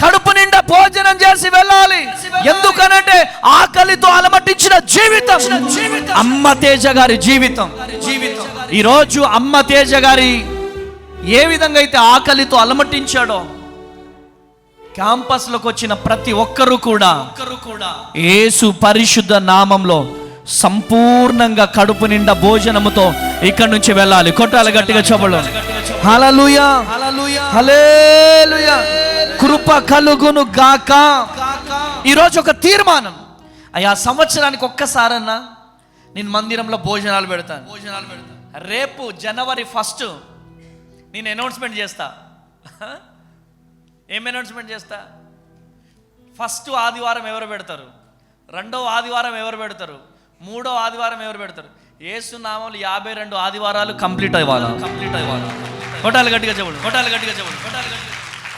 కడుపు నిండా భోజనం చేసి వెళ్ళాలి. ఎందుకనంటే ఆకలితో అలమటించిన జీవితం అమ్మ తేజ గారి జీవితం. ఈరోజు అమ్మ తేజ గారి ఏ విధంగా అయితే ఆకలితో అలమటించాడో, క్యాంపస్లోకి వచ్చిన ప్రతి ఒక్కరూ కూడా యేసు పరిశుద్ధ నామంలో సంపూర్ణంగా కడుపు నిండా భోజనముతో ఇక్కడి నుంచి వెళ్ళాలి. కొట్టాలి గట్టిగా చెప్పలు. హల్లెలూయా, హల్లెలూయా. కృప కలుగును గాక. ఈరోజు ఒక తీర్మానం, అయ్యా సంవత్సరానికి ఒక్కసారన్నా నేను మందిరంలో భోజనాలు పెడతాను. రేపు జనవరి 1 నేను అనౌన్స్మెంట్ చేస్తా. ఏం అనౌన్స్మెంట్ చేస్తా? 1వ ఆదివారం ఎవరు పెడతారు, 2వ ఆదివారం ఎవరు పెడతారు, 3వ ఆదివారం ఎవరు పెడతారు. యేసు నామములో 52 ఆదివారాలు కంప్లీట్ అవ్వాలి. కొట్టాలి గట్టిగా చెప్పండి.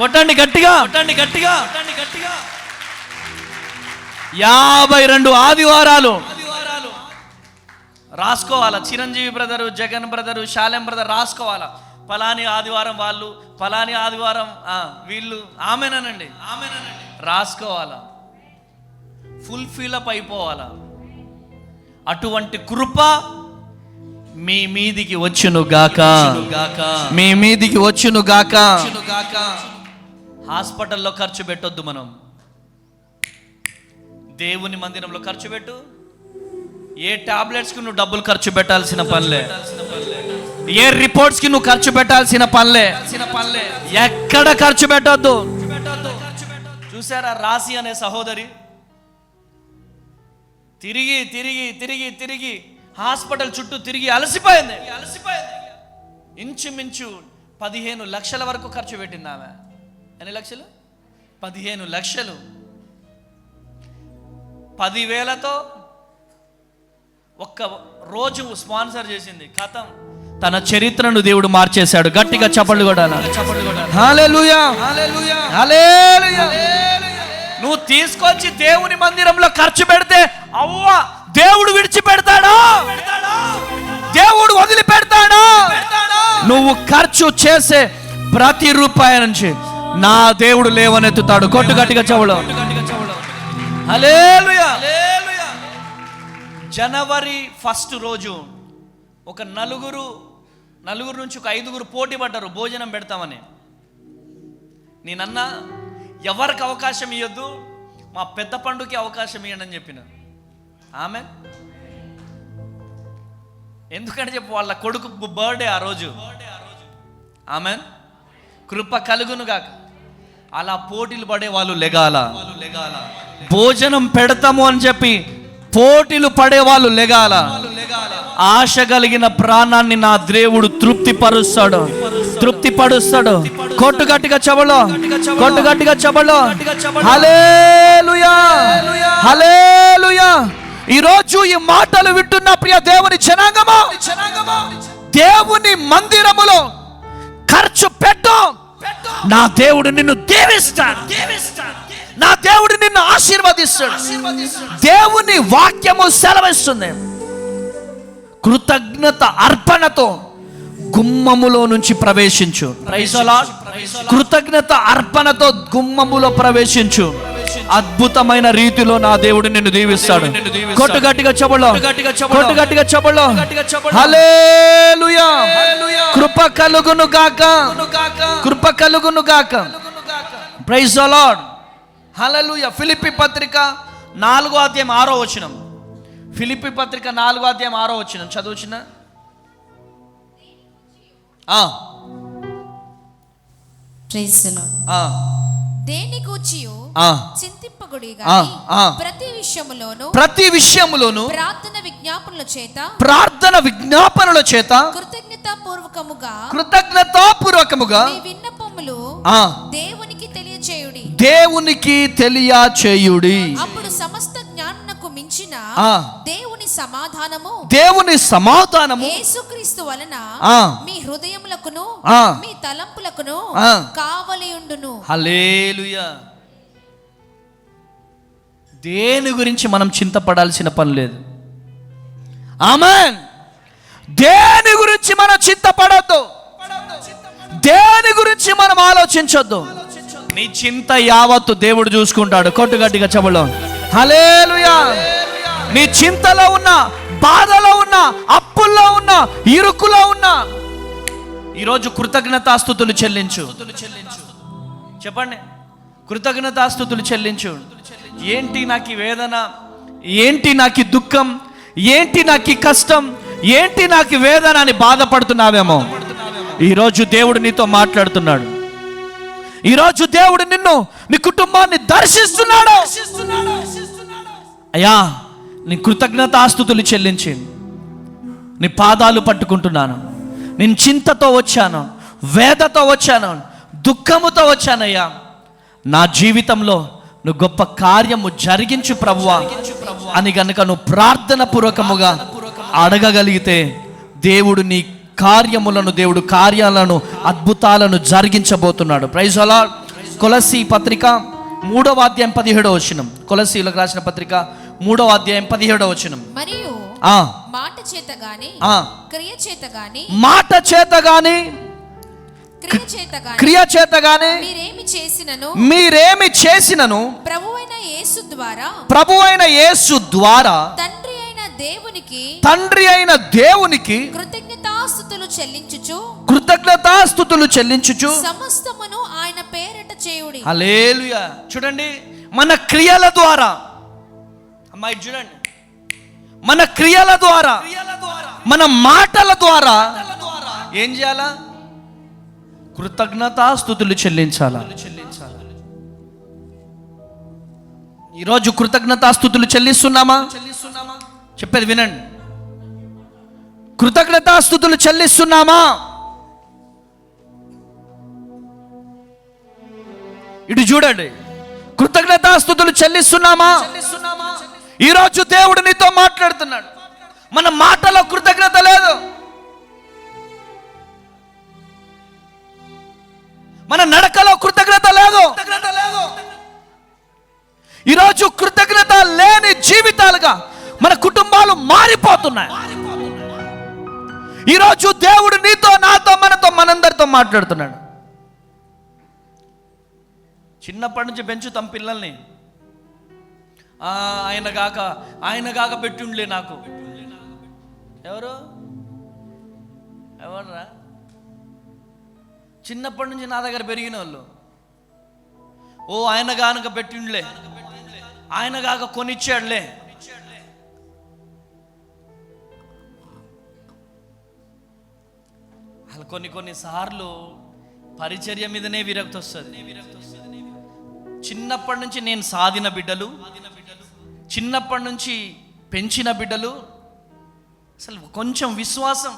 కొట్టండి గట్టిగా. 52 ఆదివారాలు రాసుకోవాలా. Chiranjeevi brother, Jagan brother, Salem brother రాసుకోవాలా. ఫలాని ఆదివారం వాళ్ళు, ఫలాని ఆదివారం వీళ్ళు. ఆమెనండి రాసుకోవాలా. ఫుల్ఫిల్ అప్ అయిపోవాలా. అటువంటి కృప మీ మీదికి వచ్చును గాక. మీ మీదికి వచ్చును గాక. హాస్పిటల్లో ఖర్చు పెట్టొద్దు. మనం దేవుని మందిరంలో ఖర్చు పెట్టు. ఏ టాబ్లెట్స్కి నువ్వు డబ్బులు ఖర్చు పెట్టాల్సిన పనిలే, ఏ రిపోర్ట్స్కి నువ్వు ఖర్చు పెట్టాల్సిన పనిలే. ఎక్కడ ఖర్చు పెట్టొద్దు. చూసారా రాశి అనే సహోదరి తిరిగి తిరిగి తిరిగి తిరిగి హాస్పిటల్ చుట్టూ తిరిగి అలసిపోయింది. ఇంచుమించు 15 లక్షల వరకు ఖర్చు పెట్టింది ఆమె. ఎన్ని లక్షలు? 15 లక్షలు. 10,000తో ఒక్క రోజు స్పాన్సర్ చేసింది. కథం తన చరిత్రను దేవుడు మార్చేశాడు. గట్టిగా చప్పట్లు కొట్టాలి. హల్లెలూయా, హల్లెలూయా. నువ్వు తీసుకొచ్చి దేవుని మందిరంలో ఖర్చు పెడితే అవ్వ దేవుడు విడిచిపెడతాడా? దేవుడు వదిలిపెడతాడా? నువ్వు ఖర్చు చేసే ప్రతి రూపాయి నుంచి నా దేవుడు లేవనెత్తుతాడు. కొట్టు గట్టిగా చెవులు. హల్లెలూయా. జనవరి 1 రోజు ఒక నలుగురు నుంచి ఒక 5 పోటీ పడ్డారు భోజనం పెడతామని. నేనన్నా ఎవరికి అవకాశం ఇవ్వద్దు, మా పెద్ద పండుగకి అవకాశం ఇవ్వండి అని చెప్పిన. ఆమె ఎందుకంటే చెప్పు వాళ్ళ కొడుకు బర్త్డే ఆ రోజు. ఆమె కృప కలుగును గాక. అలా పోటీలు పడే వాళ్ళు లెగాల. భోజనం పెడతాము అని చెప్పి పోటీలు పడే వాళ్ళు లెగాల. ఆశ కలిగిన ప్రాణాన్ని నా దేవుడు తృప్తిపరుస్తాడు. కొట్టు గట్టిగా చెబలో, కొట్టు గట్టిగా చెబలో. హల్లెలూయా, హల్లెలూయా. ఈరోజు ఈ మాటలు వింటున్న ప్రియ దేవుని జనాంగమా, దేవుని మందిరములో ఖర్చు పెట్టు. నా దేవుడు నిన్ను దీవిస్తాడు. నా దేవుడు నిన్ను ఆశీర్వదిస్తాడు. దేవుని వాక్యము సెలవిస్తుంది, కృతజ్ఞత అర్పణతో గుమ్మములో నుంచి ప్రవేశించు. Praise the lord. కృతజ్ఞత అర్పణతో గుమ్మములో ప్రవేశించు. అద్భుతమైన రీతిలో నా దేవుడు నిన్ను దీవిస్తాడు. కొట్టు గట్టిగా చెబులో, కొట్టు గట్టిగా చెబులో. హల్లెలూయా. కృప కలుగును గాక, కృప కలుగును గాక. Praise the lord. హల్లెలూయా. ఫిలిప్పీ పత్రిక 4వ అధ్యాయం 6వ వచనం. ఫిలిప్పీ పత్రిక 4వ అధ్యాయం 6వ వచనం చదువుచిన. Praise the lord. దేని గూర్చియు ఆ, చింతింపకుడి ఆ, గాని ఆ. ప్రతి విషయములోను ప్రార్థన విజ్ఞాపనల చేత కృతజ్ఞతాపూర్వకముగా మీ విన్నపములు ఆ, దేవునికి తెలియచేయుడి. అప్పుడు సమస్త జ్ఞానమునకు మించిన దేవుని సమాధానము యేసుక్రీస్తు వలన మీ హృదయములకును మీ తలంపులకును కావలియుండును. హల్లెలూయా. దేని గురించి మనం చింతపడాల్సిన పని లేదు. ఆమేన్. దేని గురించి మనం చింతపడొద్దు, దేని గురించి మనం ఆలోచించొద్దు. నీ చింత యావత్తు దేవుడు చూసుకుంటాడు. కొట్టుగట్టిగా చెబుదాం హల్లెలూయా. నీ చింతలో ఉన్న, బాధలో ఉన్న, అప్పుల్లో ఉన్న, ఇరుకులో ఉన్న ఈరోజు కృతజ్ఞతాస్తుతులు చెల్లించు. చెప్పండి, కృతజ్ఞతాస్తుతులు చెల్లించు. ఏంటి నాకు వేదన, ఏంటి నాకు దుఃఖం, ఏంటి నాకు కష్టం, ఏంటి నాకు వేదన అని బాధపడుతున్నావేమో, ఈరోజు దేవుడు నీతో మాట్లాడుతున్నాడు. ఈరోజు దేవుడు నిన్ను, నీ కుటుంబాన్ని దర్శిస్తున్నాడు. అయ్యా, నీ కృతజ్ఞతాస్తుతులు చెల్లించి నీ పాదాలు పట్టుకుంటున్నాను. నేను చింతతో వచ్చాను, వేదతో వచ్చాను, దుఃఖముతో వచ్చానయ్యా. నా జీవితంలో నువ్వు గొప్ప కార్యము జరిగించు ప్రభువా అని గనుక నువ్వు ప్రార్థన పూర్వకముగా అడగగలిగితే దేవుడు నీ కార్యములను, దేవుడు కార్యాలను, అద్భుతాలను జరిగించబోతున్నాడు. Praise the Lord. కొలస్సీ పత్రిక 3వ అధ్యాయం 17వ వచనం. కొలస్సీలకు రాసిన పత్రిక 3వ అధ్యాయం 17వ వచనం. మరియు మాట చేత గాని క్రియ చేత గాని, మాట చేత గాని క్రియ చేత గాని మీరేమి చేసినను ప్రభువైన యేసు ద్వారా తండ్రి అయిన దేవునికి కృతజ్ఞతాస్తుతులు చెల్లించుచు సమస్తమును ఆయన పేరిట చేయుడి. హల్లెలూయా. చూడండి, మన క్రియల ద్వారా, అమ్మాయి చూడండి, మన క్రియల ద్వారా, మన మాటల ద్వారా ఏం చేయాలా? కృతజ్ఞతాస్తుతులు చెల్లించాలా. ఈరోజు కృతజ్ఞతాస్తుతులు చెల్లిస్తున్నామా? చెప్పేది వినండి. కృతజ్ఞతాస్తుతులు చెల్లిస్తున్నామా? ఇటు చూడండి, కృతజ్ఞతాస్తుతులు చెల్లిస్తున్నామా? ఈరోజు దేవుడు నీతో మాట్లాడుతున్నాడు. మన మాటలో కృతజ్ఞత లేదు, మన నడకలో కృతజ్ఞత లేదు. ఈరోజు కృతజ్ఞత లేని జీవితాలుగా మన కుటుంబాలు మారిపోతున్నాయి. ఈరోజు దేవుడు నీతో, నాతో, మనతో, మనందరితో మాట్లాడుతున్నాడు. చిన్నప్పటి నుంచి పెంచుతాం పిల్లల్ని. ఆయన కాక పెట్టుండలే నాకు. ఎవర్రా? చిన్నప్పటి నుంచి నా దగ్గర పెరిగిన వాళ్ళు. ఓ ఆయన గానక పెట్టిండ్లే, ఆయన కాక కొనిచ్చాడులే. అలా కొన్ని సార్లు పరిచర్య మీదనే విరక్తి వస్తుంది. చిన్నప్పటి నుంచి నేను సాధిన బిడ్డలు, చిన్నప్పటి నుంచి పెంచిన బిడ్డలు, అసలు కొంచెం విశ్వాసం,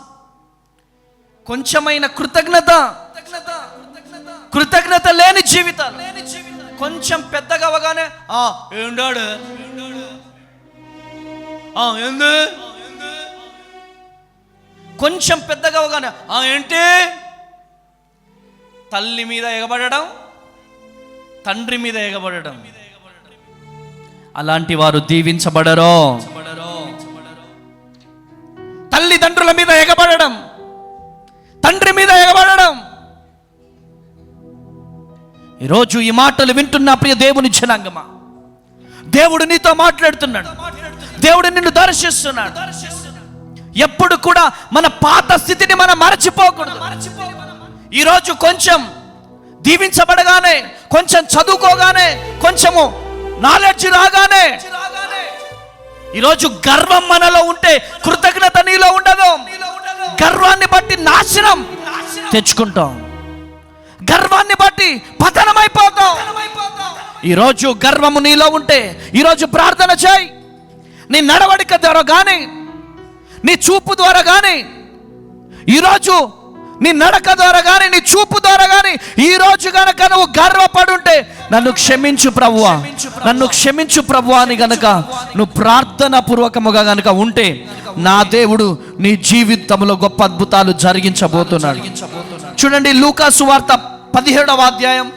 కొంచెమైన కృతజ్ఞత లేని జీవితాలు. కొంచెం పెద్దగా అవగానే ఏండాడు, ఏంది, కొంచెం పెద్దగా అవగానే ఏంటి, తల్లి మీద ఎగబడడం, తండ్రి మీద ఎగబడడం. అలాంటి వారు దీవించబడరు. తల్లిదండ్రుల మీద ఎగబడడం, తండ్రి మీద ఎగబడడం. ఈరోజు ఈ మాటలు వింటున్న ప్రియ దేవుని జనాంగమా, దేవుడు నీతో మాట్లాడుతున్నాడు. దేవుడు నిన్ను దర్శిస్తున్నాడు. ఎప్పుడు కూడా మన పాత స్థితిని మనం మరచిపోకూడదు. ఈరోజు కొంచెం దీవించబడగానే, కొంచెం చదువుకోగానే, కొంచెము నాలెడ్జ్ రాగానే, ఈరోజు గర్వం మనలో ఉంటే కృతజ్ఞత నీలో ఉండదు. గర్వాన్ని బట్టి నాశనం తెచ్చుకుంటాం, గర్వాన్ని బట్టి పతనమైపోతాం. ఈరోజు గర్వము నీలో ఉంటే ఈరోజు ప్రార్థన చేయి. నీ నడవడిక ద్వారా కానీ, నీ చూపు ద్వారా కానీ, ఈరోజు నీ నడక ద్వారా కానీ, నీ చూపు ద్వారా కానీ, ఈరోజు గనక నువ్వు గర్వపడుంటే నన్ను క్షమించు ప్రభువా, నన్ను క్షమించు ప్రభువా అని గనక నువ్వు ప్రార్థన పూర్వకముగా గనక ఉంటే నా దేవుడు నీ జీవితంలో గొప్ప అద్భుతాలు జరిగించబోతున్నాడు. చూడండి, లూకా సువార్త 17వ అధ్యాయం,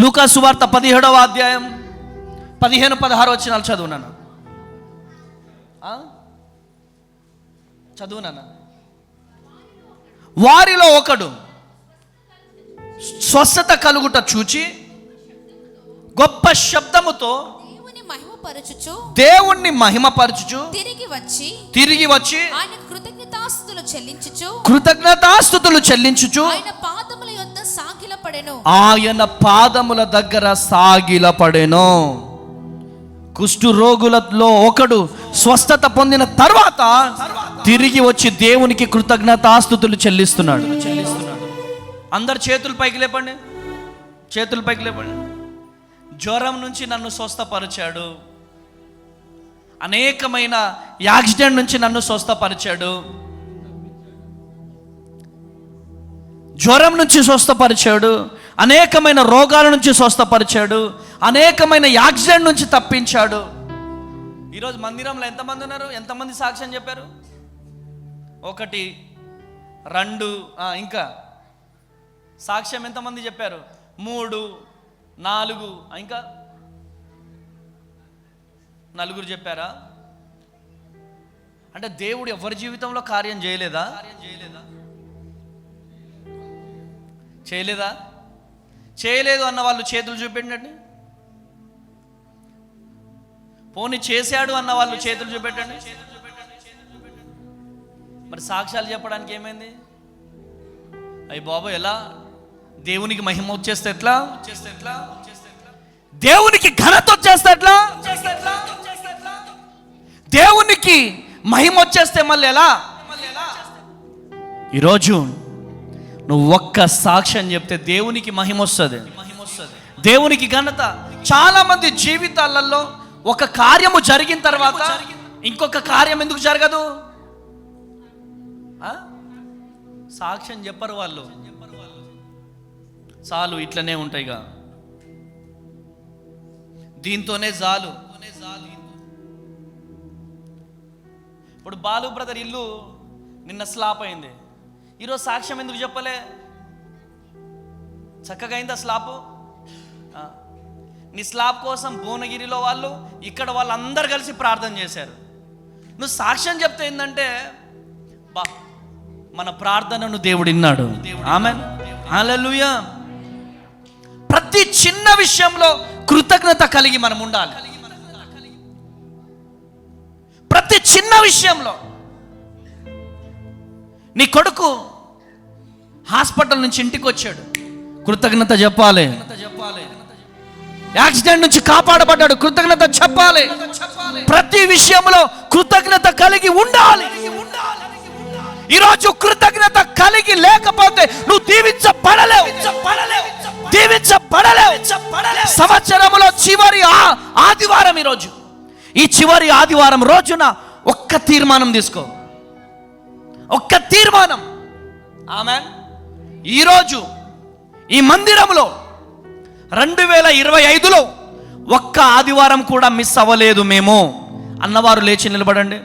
లూకా సువార్త 17వ అధ్యాయం 15-16 వచనాలు చదువునాను. చదువునాను. వారిలో ఒకడు స్వస్థత కలుగుట చూచి గొప్ప శబ్దముతో దేవుణ్ణి మహిమపరచుచు తిరిగి వచ్చి కృతజ్ఞతాస్తుతులు చెల్లించుచు ఆయన పాదముల దగ్గర సాగిలపడెను. కుష్టు రోగులలో ఒకడు స్వస్థత పొందిన తర్వాత తిరిగి వచ్చి దేవునికి కృతజ్ఞతాస్తుతులు చెల్లిస్తున్నాడు. అందరు చేతులు పైకి లేపండి, చేతులు పైకి లేపండి. జ్వరం నుంచి నన్ను స్వస్థపరిచాడు, అనేకమైన యాక్సిడెంట్ నుంచి నన్ను స్వస్థపరిచాడు, జ్వరం నుంచి స్వస్థపరిచాడు, అనేకమైన రోగాల నుంచి స్వస్థపరిచాడు, అనేకమైన యాక్సిడెంట్ నుంచి తప్పించాడు. ఈరోజు మందిరంలో ఎంతమంది ఉన్నారు? ఎంతమంది సాక్ష్యం చెప్పారు? 1 2 ఇంకా సాక్ష్యం ఎంతమంది చెప్పారు? 3 4 ఇంకా 4 చెప్పారా? అంటే దేవుడు ఎవరి జీవితంలో కార్యం చేయలేదా? చేయలేదు అన్న వాళ్ళు చేతులు చూపెట్టండి. పోనీ చేశాడు అన్న వాళ్ళు చేతులు చూపెట్టండి. మరి సాక్ష్యాలు చెప్పడానికి ఏమైంది? అయ్యి బాబు, ఎలా దేవునికి మహిమ వచ్చేస్తే ఎట్లా? దేవునికి ఘనత వచ్చేస్తే ఎట్లా? దేవునికి మహిమ వచ్చేస్తే మళ్ళీ ఎలా? ఈరోజు నువ్వు ఒక్క సాక్ష్యం చెప్తే దేవునికి మహిమ వస్తుంది, దేవునికి ఘనత. చాలా మంది జీవితాలలో ఒక కార్యము జరిగిన తర్వాత ఇంకొక కార్యం ఎందుకు జరగదు? సాక్ష్యం చెప్పరు వాళ్ళు. చాలు ఇట్లనే ఉంటాయిగా, దీంతోనే చాలు. ఇప్పుడు బాలు బ్రదర్ ఇల్లు నిన్న స్లాప్ అయింది, ఈరోజు సాక్ష్యం ఎందుకు చెప్పలే? చక్కగా అయిందా స్లాపు? నీ స్లాబ్ కోసం భువనగిరిలో వాళ్ళు, ఇక్కడ వాళ్ళందరూ కలిసి ప్రార్థన చేశారు. నువ్వు సాక్ష్యం చెప్తే ఏంటంటే, బా మన ప్రార్థనను దేవుడు విన్నాడు. ఆమేన్, హల్లెలూయా. ప్రతి చిన్న విషయంలో కృతజ్ఞత కలిగి మనం ఉండాలి. ప్రతి చిన్న విషయంలో నీ కొడుకు హాస్పిటల్ నుంచి ఇంటికి వచ్చాడు, కృతజ్ఞత చెప్పాలి. యాక్సిడెంట్ నుంచి కాపాడబడ్డాడు, కృతజ్ఞత చెప్పాలి. ప్రతి విషయంలో కృతజ్ఞత కలిగి ఉండాలి. ఈరోజు కృతజ్ఞత కలిగి లేకపోతే నువ్వు దీవించబడలేవు. సంవత్సరంలో చివరి ఆదివారం ఈరోజు, ఈ చివరి ఆదివారం రోజున ఒక్క తీర్మానం తీసుకో, ఒక్క తీర్మానం. ఆమేన్. ఈరోజు ఈ మందిరంలో 2025లో ఒక్క ఆదివారం కూడా మిస్ అవ్వలేదు మేము అన్నవారు లేచి నిలబడండి.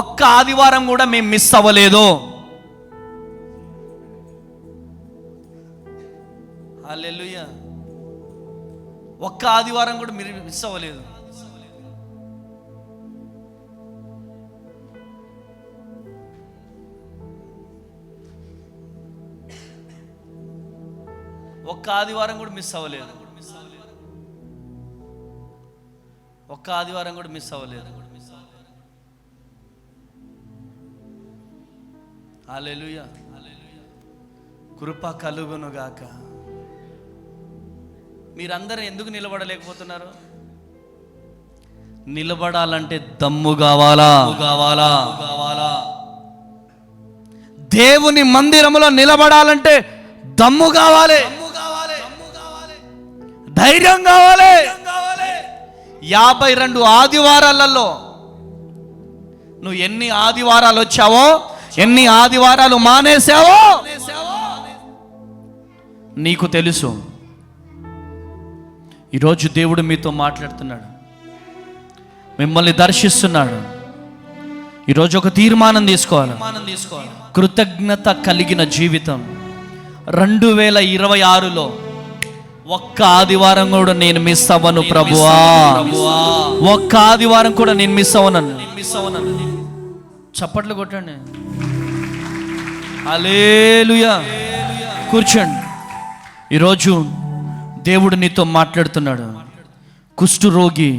ఒక్క ఆదివారం కూడా మేము మిస్ అవ్వలేదు. హల్లెలూయా. ఒక్క ఆదివారం కూడా మీరు మిస్ అవ్వలేదు. ఒక్క ఆదివారం కూడా మిస్ అవ్వలేదు. ఒక్క ఆదివారం కూడా మిస్ అవ్వలేదు. హల్లెలూయా. కృప కలుగును గాక. మీరందరూ ఎందుకు నిలబడలేకపోతున్నారు? నిలబడాలంటే దమ్ము కావాలా? దేవుని మందిరములో నిలబడాలంటే దమ్ము కావాలి. ధైర్యం కావాలి. 52 ఆదివారాలలో నువ్వు ఎన్ని ఆదివారాలు వచ్చావో, ఎన్ని ఆదివారాలు మానేశావో నీకు తెలుసు. ఈరోజు దేవుడు మీతో మాట్లాడుతున్నాడు, మిమ్మల్ని దర్శిస్తున్నాడు. ఈరోజు ఒక తీర్మానం తీసుకోవాలి. కృతజ్ఞత కలిగిన జీవితం. 2026లో ఒక్క ఆదివారం కూడా నేను మిస్ అవ్వను ప్రభువా, ఒక్క ఆదివారం కూడా నేను మిస్ అవ్వను. చప్పట్లు కొట్టండి. హల్లెలూయా. కూర్చోండి. ఈరోజు దేవుడు నీతో మాట్లాడుతున్నాడు. కుష్ఠరోగి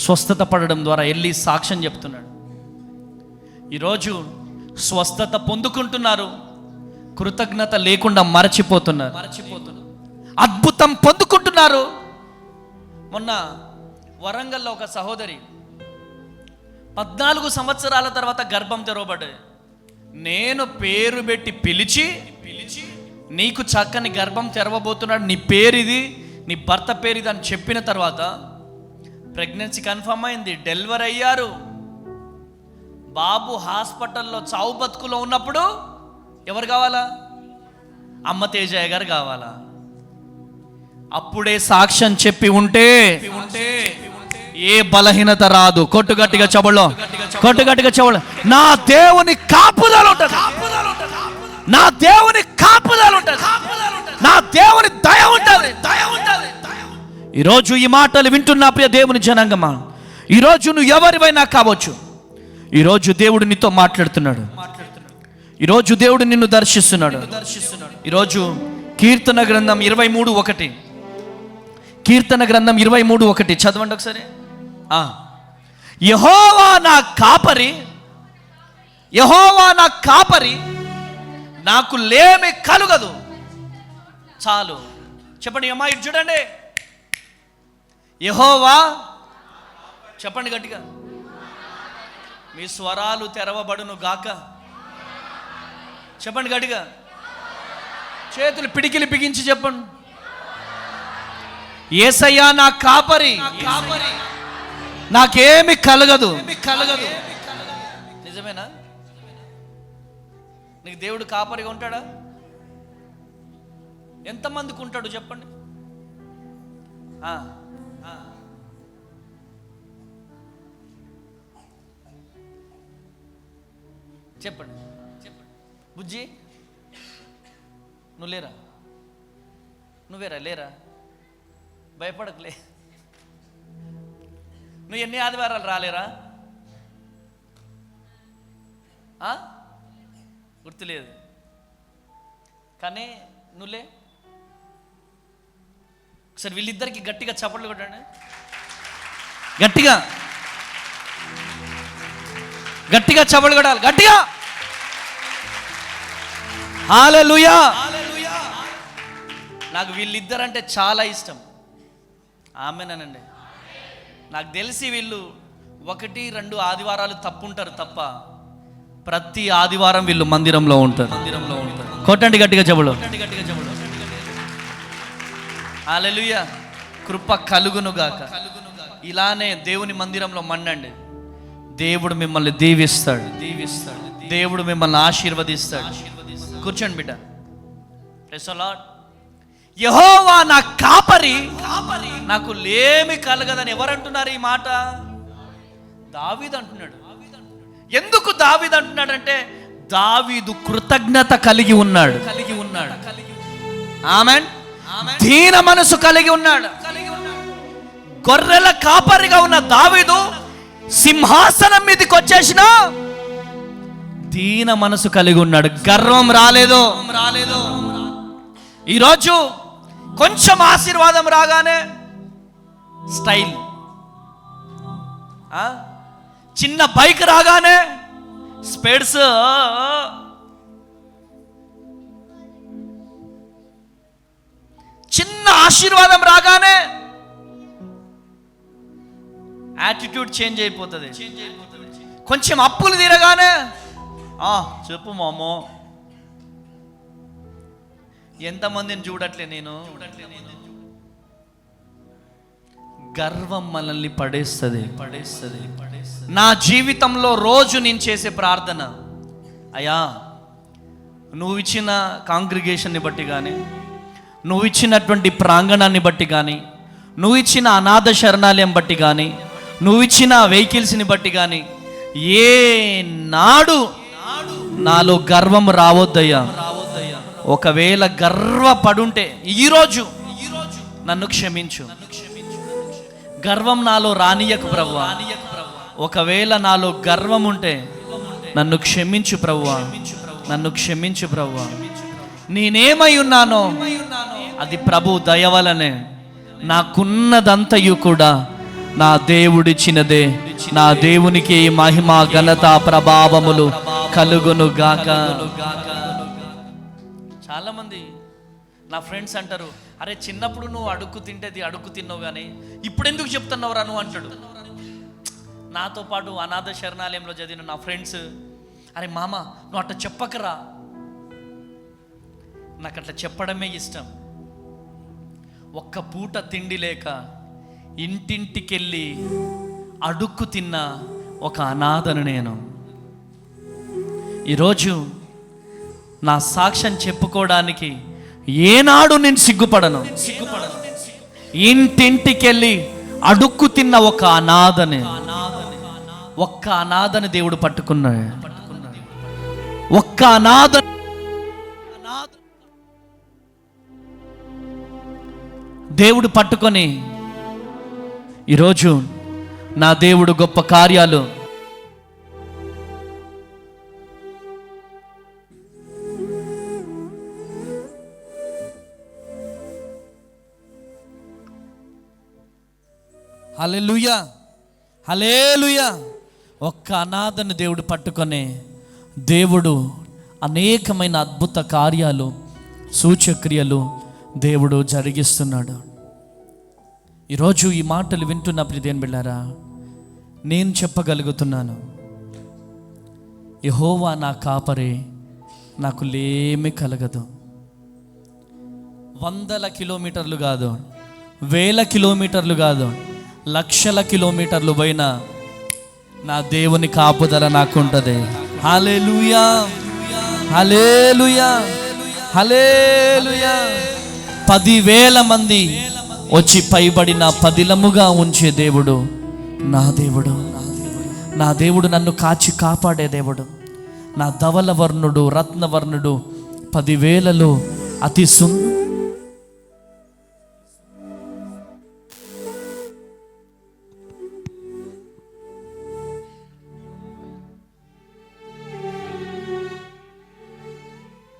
స్వస్థత పడడం ద్వారా వెళ్ళి సాక్ష్యం చెప్తున్నాడు. ఈరోజు స్వస్థత పొందుకుంటున్నారు, కృతజ్ఞత లేకుండా మరచిపోతున్నారు. అద్భుతం పొందుకుంటున్నారు. మొన్న వరంగల్లో ఒక సహోదరి 14 సంవత్సరాల తర్వాత గర్భం తెరవబడ్డది. నేను పేరు పెట్టి పిలిచి నీకు చక్కని గర్భం తెరవబోతున్నాడు, నీ పేరు ఇది, నీ భర్త పేరు ఇది అని చెప్పిన తర్వాత ప్రెగ్నెన్సీ కన్ఫర్మ్ అయింది, డెలివరీ అయ్యారు. బాబు హాస్పిటల్లో చావు బతుకులో ఉన్నప్పుడు ఎవరు కావాలా? అమ్మ తేజయ్య గారు కావాలా? అప్పుడే సాక్ష్యం చెప్పి ఉంటే ఏ బలహీనత రాదు. కొట్టుగట్టిగా చెబులో, కొట్టుగట్టిగా చెబులో, నా దేవుని కాపుదల ఉంటుంది, నా దేవుని కాపుదల ఉంటుంది, నా దేవుని దయ ఉంటుంది. ఈరోజు ఈ మాటలు వింటున్నా ప్రియ దేవుని జనాంగమా, ఈరోజు నువ్వు ఎవరివైనా కావచ్చు, ఈరోజు దేవుడు నీతో మాట్లాడుతున్నాడు. ఈరోజు దేవుడు నిన్ను దర్శిస్తున్నాడు. ఈరోజు కీర్తన గ్రంథం 23:1, కీర్తన గ్రంథం 23:1 చదవండి ఒకసారి. యెహోవా నా కాపరి, యెహోవా నా కాపరి, నాకు లేమి కలుగదు. చాలు చెప్పండి అమ్మా, ఇటు చూడండి. యెహోవా, చెప్పండి గట్టిగా. మీ స్వరాలు తెరవబడును గాక. చెప్పండి గట్టిగా. చేతులు పిడికిలి బిగించి చెప్పండి. యేసయ్యా నా కాపరి, నాకేమి కలగదు. నిజమేనా? నీకు దేవుడు కాపరిగా ఉంటాడా? ఎంతమందికి ఉంటాడు చెప్పండి. చెప్పండి చెప్పండి. బుజ్జి నువ్వు లేరా? నువ్వేరా? లేరా? భయపడకలే. నువ్వు ఎన్ని ఆదివారాలు రాలేరా? గుర్తులేదు కానీ నువ్వులే. ఒకసారి వీళ్ళిద్దరికి గట్టిగా చప్పట్లు కొట్టండి. గట్టిగా గట్టిగా చప్పట్లు కొట్టాలి. గట్టిగా హల్లెలూయా. నాకు వీళ్ళిద్దరంటే చాలా ఇష్టం. ఆమేనండి. నాకు తెలిసి వీళ్ళు 1-2 ఆదివారాలు తప్పుంటారు తప్ప ప్రతి ఆదివారం వీళ్ళు మందిరంలో ఉంటారు. కొట్టండి గట్టిగా చెబులు. హల్లెలూయా. కృప కలుగును గాక. ఇలానే దేవుని మందిరంలో మండండి. దేవుడు మిమ్మల్ని దీవిస్తాడు, దేవుడు మిమ్మల్ని ఆశీర్వదిస్తాడు. కూర్చోండి బిడ్డ. Praise the lord. యెహోవా నా కాపరి, నాకు లేమి కలగదని ఎవరంటున్నారు ఈ మాట? దావీదు అంటున్నాడు. ఎందుకు దావీదు అంటున్నాడంటే దావీదు కృతజ్ఞత కలిగి ఉన్నాడు. ఆమేన్. దీన మనసు కలిగి ఉన్నాడు. గొర్రెల కాపరిగా ఉన్న దావీదు సింహాసనం మీదకి వచ్చేసిన దీన మనసు కలిగి ఉన్నాడు. గర్వం రాలేదు. ఈరోజు కొంచెం ఆశీర్వాదం రాగానే స్టైల్, చిన్న బైక్ రాగానే స్పెడ్స్, చిన్న ఆశీర్వాదం రాగానే యాటిట్యూడ్ చేంజ్ అయిపోతుంది. కొంచెం అప్పులు తీరగానే చెప్పు మామో. ఎంతమందిని చూడట్లే నేను. గర్వం మనల్ని పడేస్తుంది. నా జీవితంలో రోజు నేను చేసే ప్రార్థన, అయ్యా నువ్వు ఇచ్చిన కాంగ్రిగేషన్ని బట్టి కానీ, నువ్వు ఇచ్చినటువంటి ప్రాంగణాన్ని బట్టి కానీ, నువ్వు ఇచ్చిన అనాథ శరణాలయం బట్టి కానీ, నువ్వు ఇచ్చిన వెహికల్స్ని బట్టి కానీ ఏ నాడు నాలో గర్వం రావద్దయ్యా. ఒకవేళ గర్వపడుంటే ఈరోజు నన్ను క్షమించు. గర్వం నాలో రానియకు ప్రభువా. ఒకవేళ నాలో గర్వం ఉంటే నన్ను క్షమించు ప్రభువా, నన్ను క్షమించు ప్రభువా. నేనేమై ఉన్నానో అది ప్రభు దయ వలనే. నాకున్నదంతయు కూడా నా దేవుడిచ్చినదే. నా దేవునికి మహిమ ఘనత ప్రభావములు కలుగును గాక. చాలా మంది నా ఫ్రెండ్స్ అంటారు, అరే చిన్నప్పుడు నువ్వు అడుక్కు తింటేది అడుక్కు తిన్నావు కానీ ఇప్పుడు ఎందుకు చెప్తున్నావురా నువ్వు అంటాడు. నాతో పాటు అనాథ శరణాలయంలో చదివిన నా ఫ్రెండ్స్, అరే మామ నువ్వు అట్లా చెప్పకరా. నాకు అట్లా చెప్పడమే ఇష్టం. ఒక్క పూట తిండి లేక ఇంటింటికెళ్ళి అడుక్కు తిన్న ఒక అనాథను నేను. ఈరోజు నా సాక్ష్యం చెప్పుకోవడానికి ఏనాడు నేను సిగ్గుపడను. ఇంటింటికెళ్ళి అడుక్కు తిన్న ఒక అనాథని, ఒక్క అనాథని దేవుడు పట్టుకున్నాడు. ఒక్క అనాథ దేవుడు పట్టుకొని ఈరోజు నా దేవుడు గొప్ప కార్యాలు హల్లెలూయా హల్లెలూయా. ఒక్క అనాథను దేవుడు పట్టుకొని దేవుడు అనేకమైన అద్భుత కార్యాలు సూచక్రియలు దేవుడు జరిగిస్తున్నాడు. ఈరోజు ఈ మాటలు వింటున్న ప్రియదేవుని బిడ్డారా, నేను చెప్పగలుగుతున్నాను, యెహోవా నా కాపరే, నాకు లేమి కలగదు. 100 కిలోమీటర్లు కాదు, 1000 కిలోమీటర్లు కాదు, లక్షల కిలోమీటర్లు పోయినా నా దేవుని కాపుదల నాకుంటది. హల్లెలూయా హల్లెలూయా హల్లెలూయా. 10,000 మంది వచ్చి పైబడిన పదిలముగా ఉంచే దేవుడు నా దేవుడు. నా దేవుడు నన్ను కాచి కాపాడే దేవుడు. నా ధవల వర్ణుడు రత్నవర్ణుడు 10,000లో అతి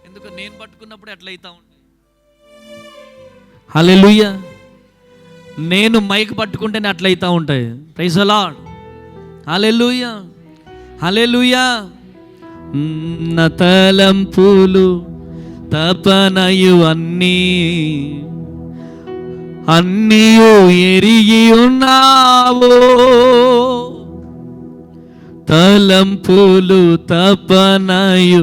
ఎందుకు నేను పట్టుకున్నప్పుడు ఎట్లయితా ఉంటాయి. హల్లెలూయా. నేను మైక్ పట్టుకుంటేనే అట్లయితా ఉంటాయి. Praise the lord. హల్లెలూయా హల్లెలూయా. నా తలంపులు తపనయు అన్నీయు ఎరిగి ఉన్నావో. తలంపులు తపనయు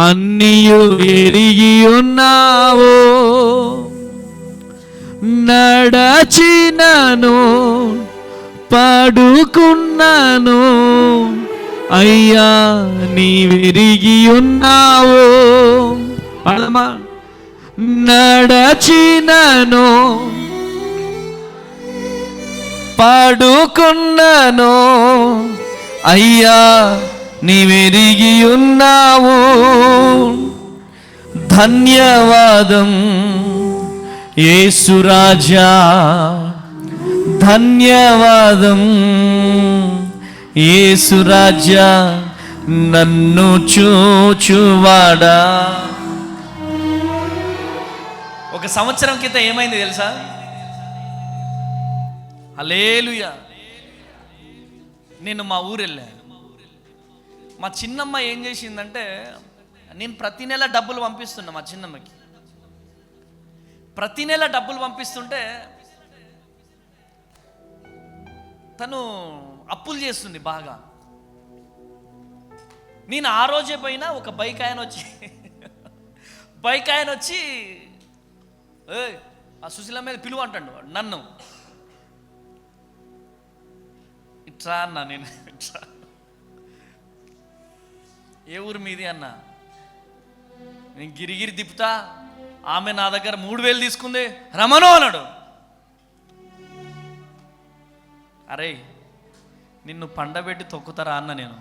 అన్నీయు ఎరిగి ఉన్నావో. నడచినను పడుకున్నాను అయ్యా నీవెరిగి ఉన్నావో. పడమా. నడచినను పడుకున్నాను అయ్యా నీవెరిగి ఉన్నావు. ధన్యవాదం యేసు రాజా, ధన్యవాదం యేసు రాజా, నన్ను చూచువాడా. ఒక సంవత్సరం క్రితం ఏమైంది తెలుసా? హల్లెలూయా. నేను మా ఊరు వెళ్ళా. మా చిన్నమ్మ ఏం చేసిందంటే, నేను ప్రతి నెల డబ్బులు పంపిస్తున్నా మా చిన్నమ్మకి. ప్రతి నెల డబ్బులు పంపిస్తుంటే తను అప్పులు చేస్తుంది బాగా. నేను ఆ రోజే పోయినా ఒక బైక్ ఆయన వచ్చి ఆ సుశీల మీద పిలువ అంటాడు వాడు నన్ను. ఇట్రా అన్నా నేను, ఇట్రా. ఏ ఊరు మీది అన్నా? నేను గిరిగిరి తిప్పుతా, ఆమె నా దగ్గర 3000 తీసుకుంది, రమను అన్నాడు. అరే నిన్ను పండబెట్టి తొక్కుతారా అన్న నేను.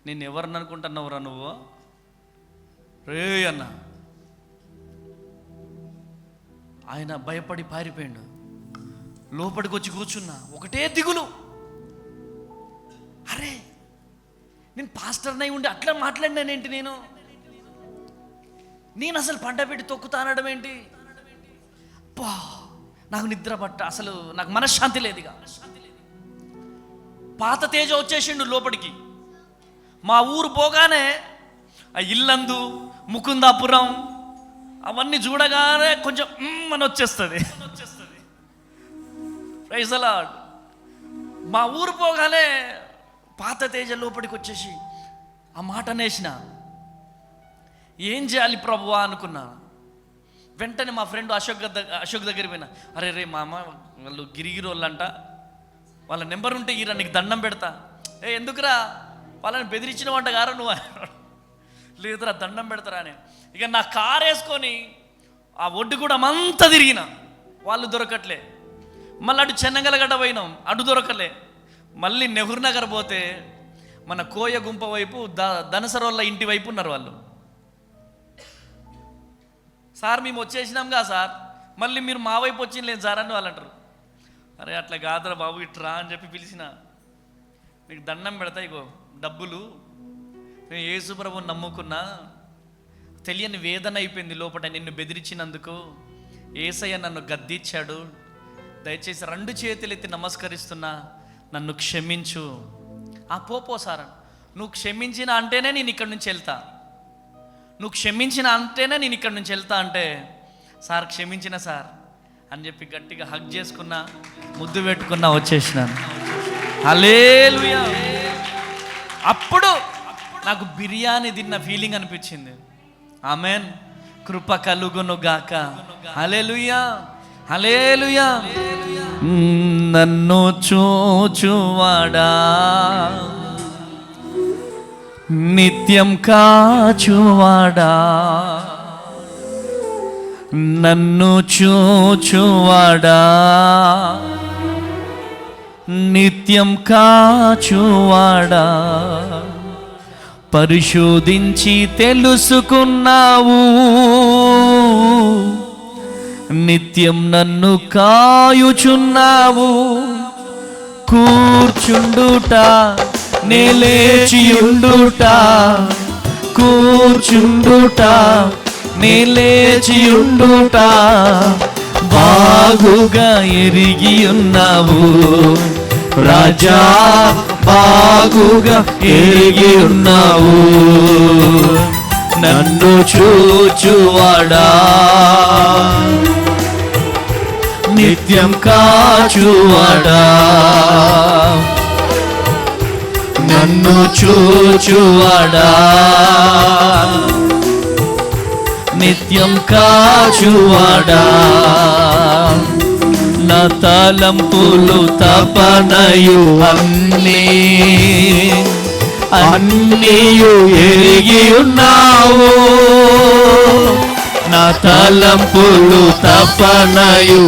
నిన్ను ఎవరిని అనుకుంటున్నావురా నువ్వు రే అన్న. ఆయన భయపడి పారిపోయాడు. లోపలికి వచ్చి కూర్చున్నా, ఒకటే దిగులు. అరే నేను పాస్టర్నై ఉండి అట్లా మాట్లాడినానేంటి? నేను అసలు పండబెట్టి తొక్కుతా అనడం ఏంటి? పా నాకు నిద్ర పట్ట, అసలు నాకు మనశ్శాంతి లేదు. ఇక పాత తేజ వచ్చేసిండు లోపలికి. మా ఊరు పోగానే ఆ ఇల్లందు, ముకుందాపురం అవన్నీ చూడగానే కొంచెం అని వచ్చేస్తుంది. Praise the Lord. మా ఊరు పోగానే పాత తేజ లోపలికి వచ్చేసి ఆ మాట అనేసిన. ఏం చేయాలి ప్రభువా అనుకున్నా. వెంటనే మా ఫ్రెండ్ అశోక్ దగ్గర పోయినా. అరే రే మామ, వాళ్ళు గిరిగిరి వాళ్ళంట, వాళ్ళ నెంబర్ ఉంటే ఈరా నీకు దండం పెడతా. ఎందుకురా, వాళ్ళని బెదిరించిన వంట గారా నువ్వు? లేదురా దండం పెడతారా అని. ఇక నా కారు వేసుకొని ఆ ఒడ్డు కూడా అంతా తిరిగిన, వాళ్ళు దొరకట్లే. మళ్ళీ అటు చెన్నగలగడ్డ పోయినాం, అటు దొరకలే. మళ్ళీ నెహ్రూ నగర్ పోతే మన కోయ గుంప వైపు ధనసరోళ్ళ ఇంటి వైపు ఉన్నారు వాళ్ళు. సార్ మేము వచ్చేసినాంగా సార్, మళ్ళీ మీరు మా వైపు వచ్చింది సార్ అని వాళ్ళు అంటారు. అరే అట్లా కాదురా బాబు, ఇట్రా అని చెప్పి పిలిచిన. నీకు దండం పెడతా, ఇగో డబ్బులు, నేను యేసు ప్రభువుని నమ్ముకున్నా, తెలియని వేదన అయిపోయింది లోపల నిన్ను బెదిరించినందుకు. యేసయ్య నన్ను గద్దిచ్చాడు, దయచేసి 2 చేతులు ఎత్తి నమస్కరిస్తున్నా, నన్ను క్షమించు. ఆ పోపో సార్, నువ్వు క్షమించిన అంటేనే నేను ఇక్కడి నుంచి వెళ్తా, నువ్వు క్షమించిన అంటేనే నేను ఇక్కడి నుంచి వెళ్తా అంటే, సార్ క్షమించిన సార్ అని చెప్పి గట్టిగా హగ్ చేసుకున్నా, ముద్దు పెట్టుకున్నా, వచ్చేసినాను. హల్లెలూయా. అప్పుడు నాకు బిర్యానీ తిన్న ఫీలింగ్ అనిపించింది. ఆమెన్. కృప కలుగును గాక. హల్లెలూయా, హల్లెలూయా. నన్ను చూచువాడా, నిత్యం కాచువాడా, నన్ను చూచువాడా, నిత్యం కాచువాడా, పరిశోధించి తెలుసుకున్నావు, నిత్యం నన్ను కాయుచున్నావు. కూర్చుండుట నిలేచియుండుట, కూర్చుండుట నిలేచియుండుట, బాగుగా ఎరిగి ఉన్నావు రాజా, బాగుగా ఎరిగి ఉన్నావు. నన్ను చూచువాడా, నిత్యం కాచువాడా, నన్ను చూచువాడా, నిత్యం కాచువాడా. నా తలంపులు తపనయు అన్నీయు ఎరిగి ఉన్నావు, నా తలంపులు తపనయు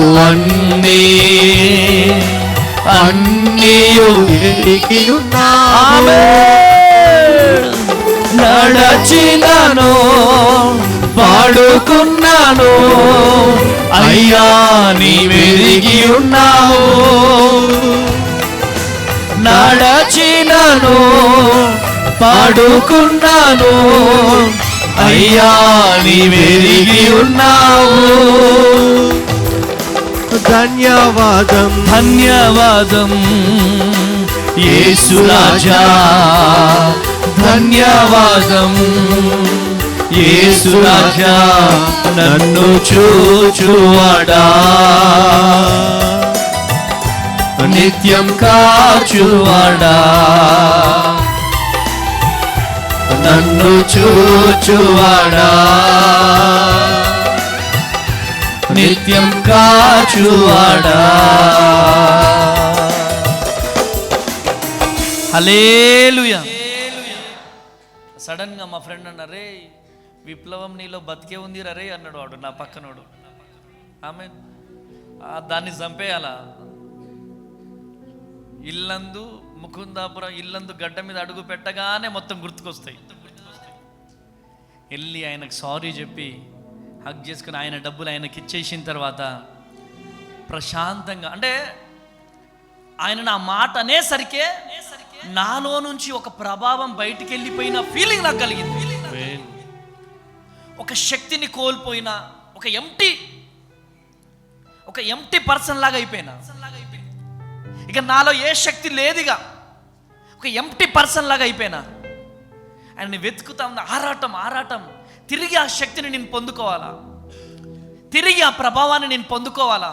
అన్నీయు ఎరిగి ఉన్నావు. నడచినను పాడుకున్నాను, అయ్యా నీవెరిగి ఉన్నావు. నడచినను పాడుకున్నాను, అయ్యా నీవెరిగి ఉన్నావు. ధన్యవాదం ధన్యవాదం యేసు రాజా, ధన్యవాదం యేసు రాజా, నన్ను చూచువాడా, నిత్యం కాచువాడా, నన్ను చూచువాడా, నిత్యం కాచువాడా. హల్లెలూయా. సడన్ గా మా ఫ్రెండ్ అన్నారే, విప్లవం నీలో బతికే ఉంది రే అన్నాడు వాడు, నా పక్కనోడు. ఆమె దాన్ని చంపేయాలా? ఇల్లందు ముకుందాపురం ఇల్లందు గడ్డ మీద అడుగు పెట్టగానే మొత్తం గుర్తుకొస్తాయి. వెళ్ళి ఆయనకు సారీ చెప్పి హగ్ చేసుకుని ఆయన డబ్బులు ఆయనకి ఇచ్చేసిన తర్వాత ప్రశాంతంగా, అంటే ఆయన నా మాట అనేసరికే నాలో నుంచి ఒక ప్రభావం బయటికి వెళ్ళిపోయిన ఫీలింగ్ నాకు కలిగింది. ఒక శక్తిని కోల్పోయిన ఒక ఎంటీ పర్సన్ లాగా అయిపోయినా. ఇక నాలో ఏ శక్తి లేదుగా, ఒక ఎంటీ పర్సన్ లాగా అయిపోయినా. ఆయన్ని వెతుకుతా ఉన్న ఆరాటం తిరిగి ఆ శక్తిని నేను పొందుకోవాలా, తిరిగి ఆ ప్రభావాన్ని నేను పొందుకోవాలా.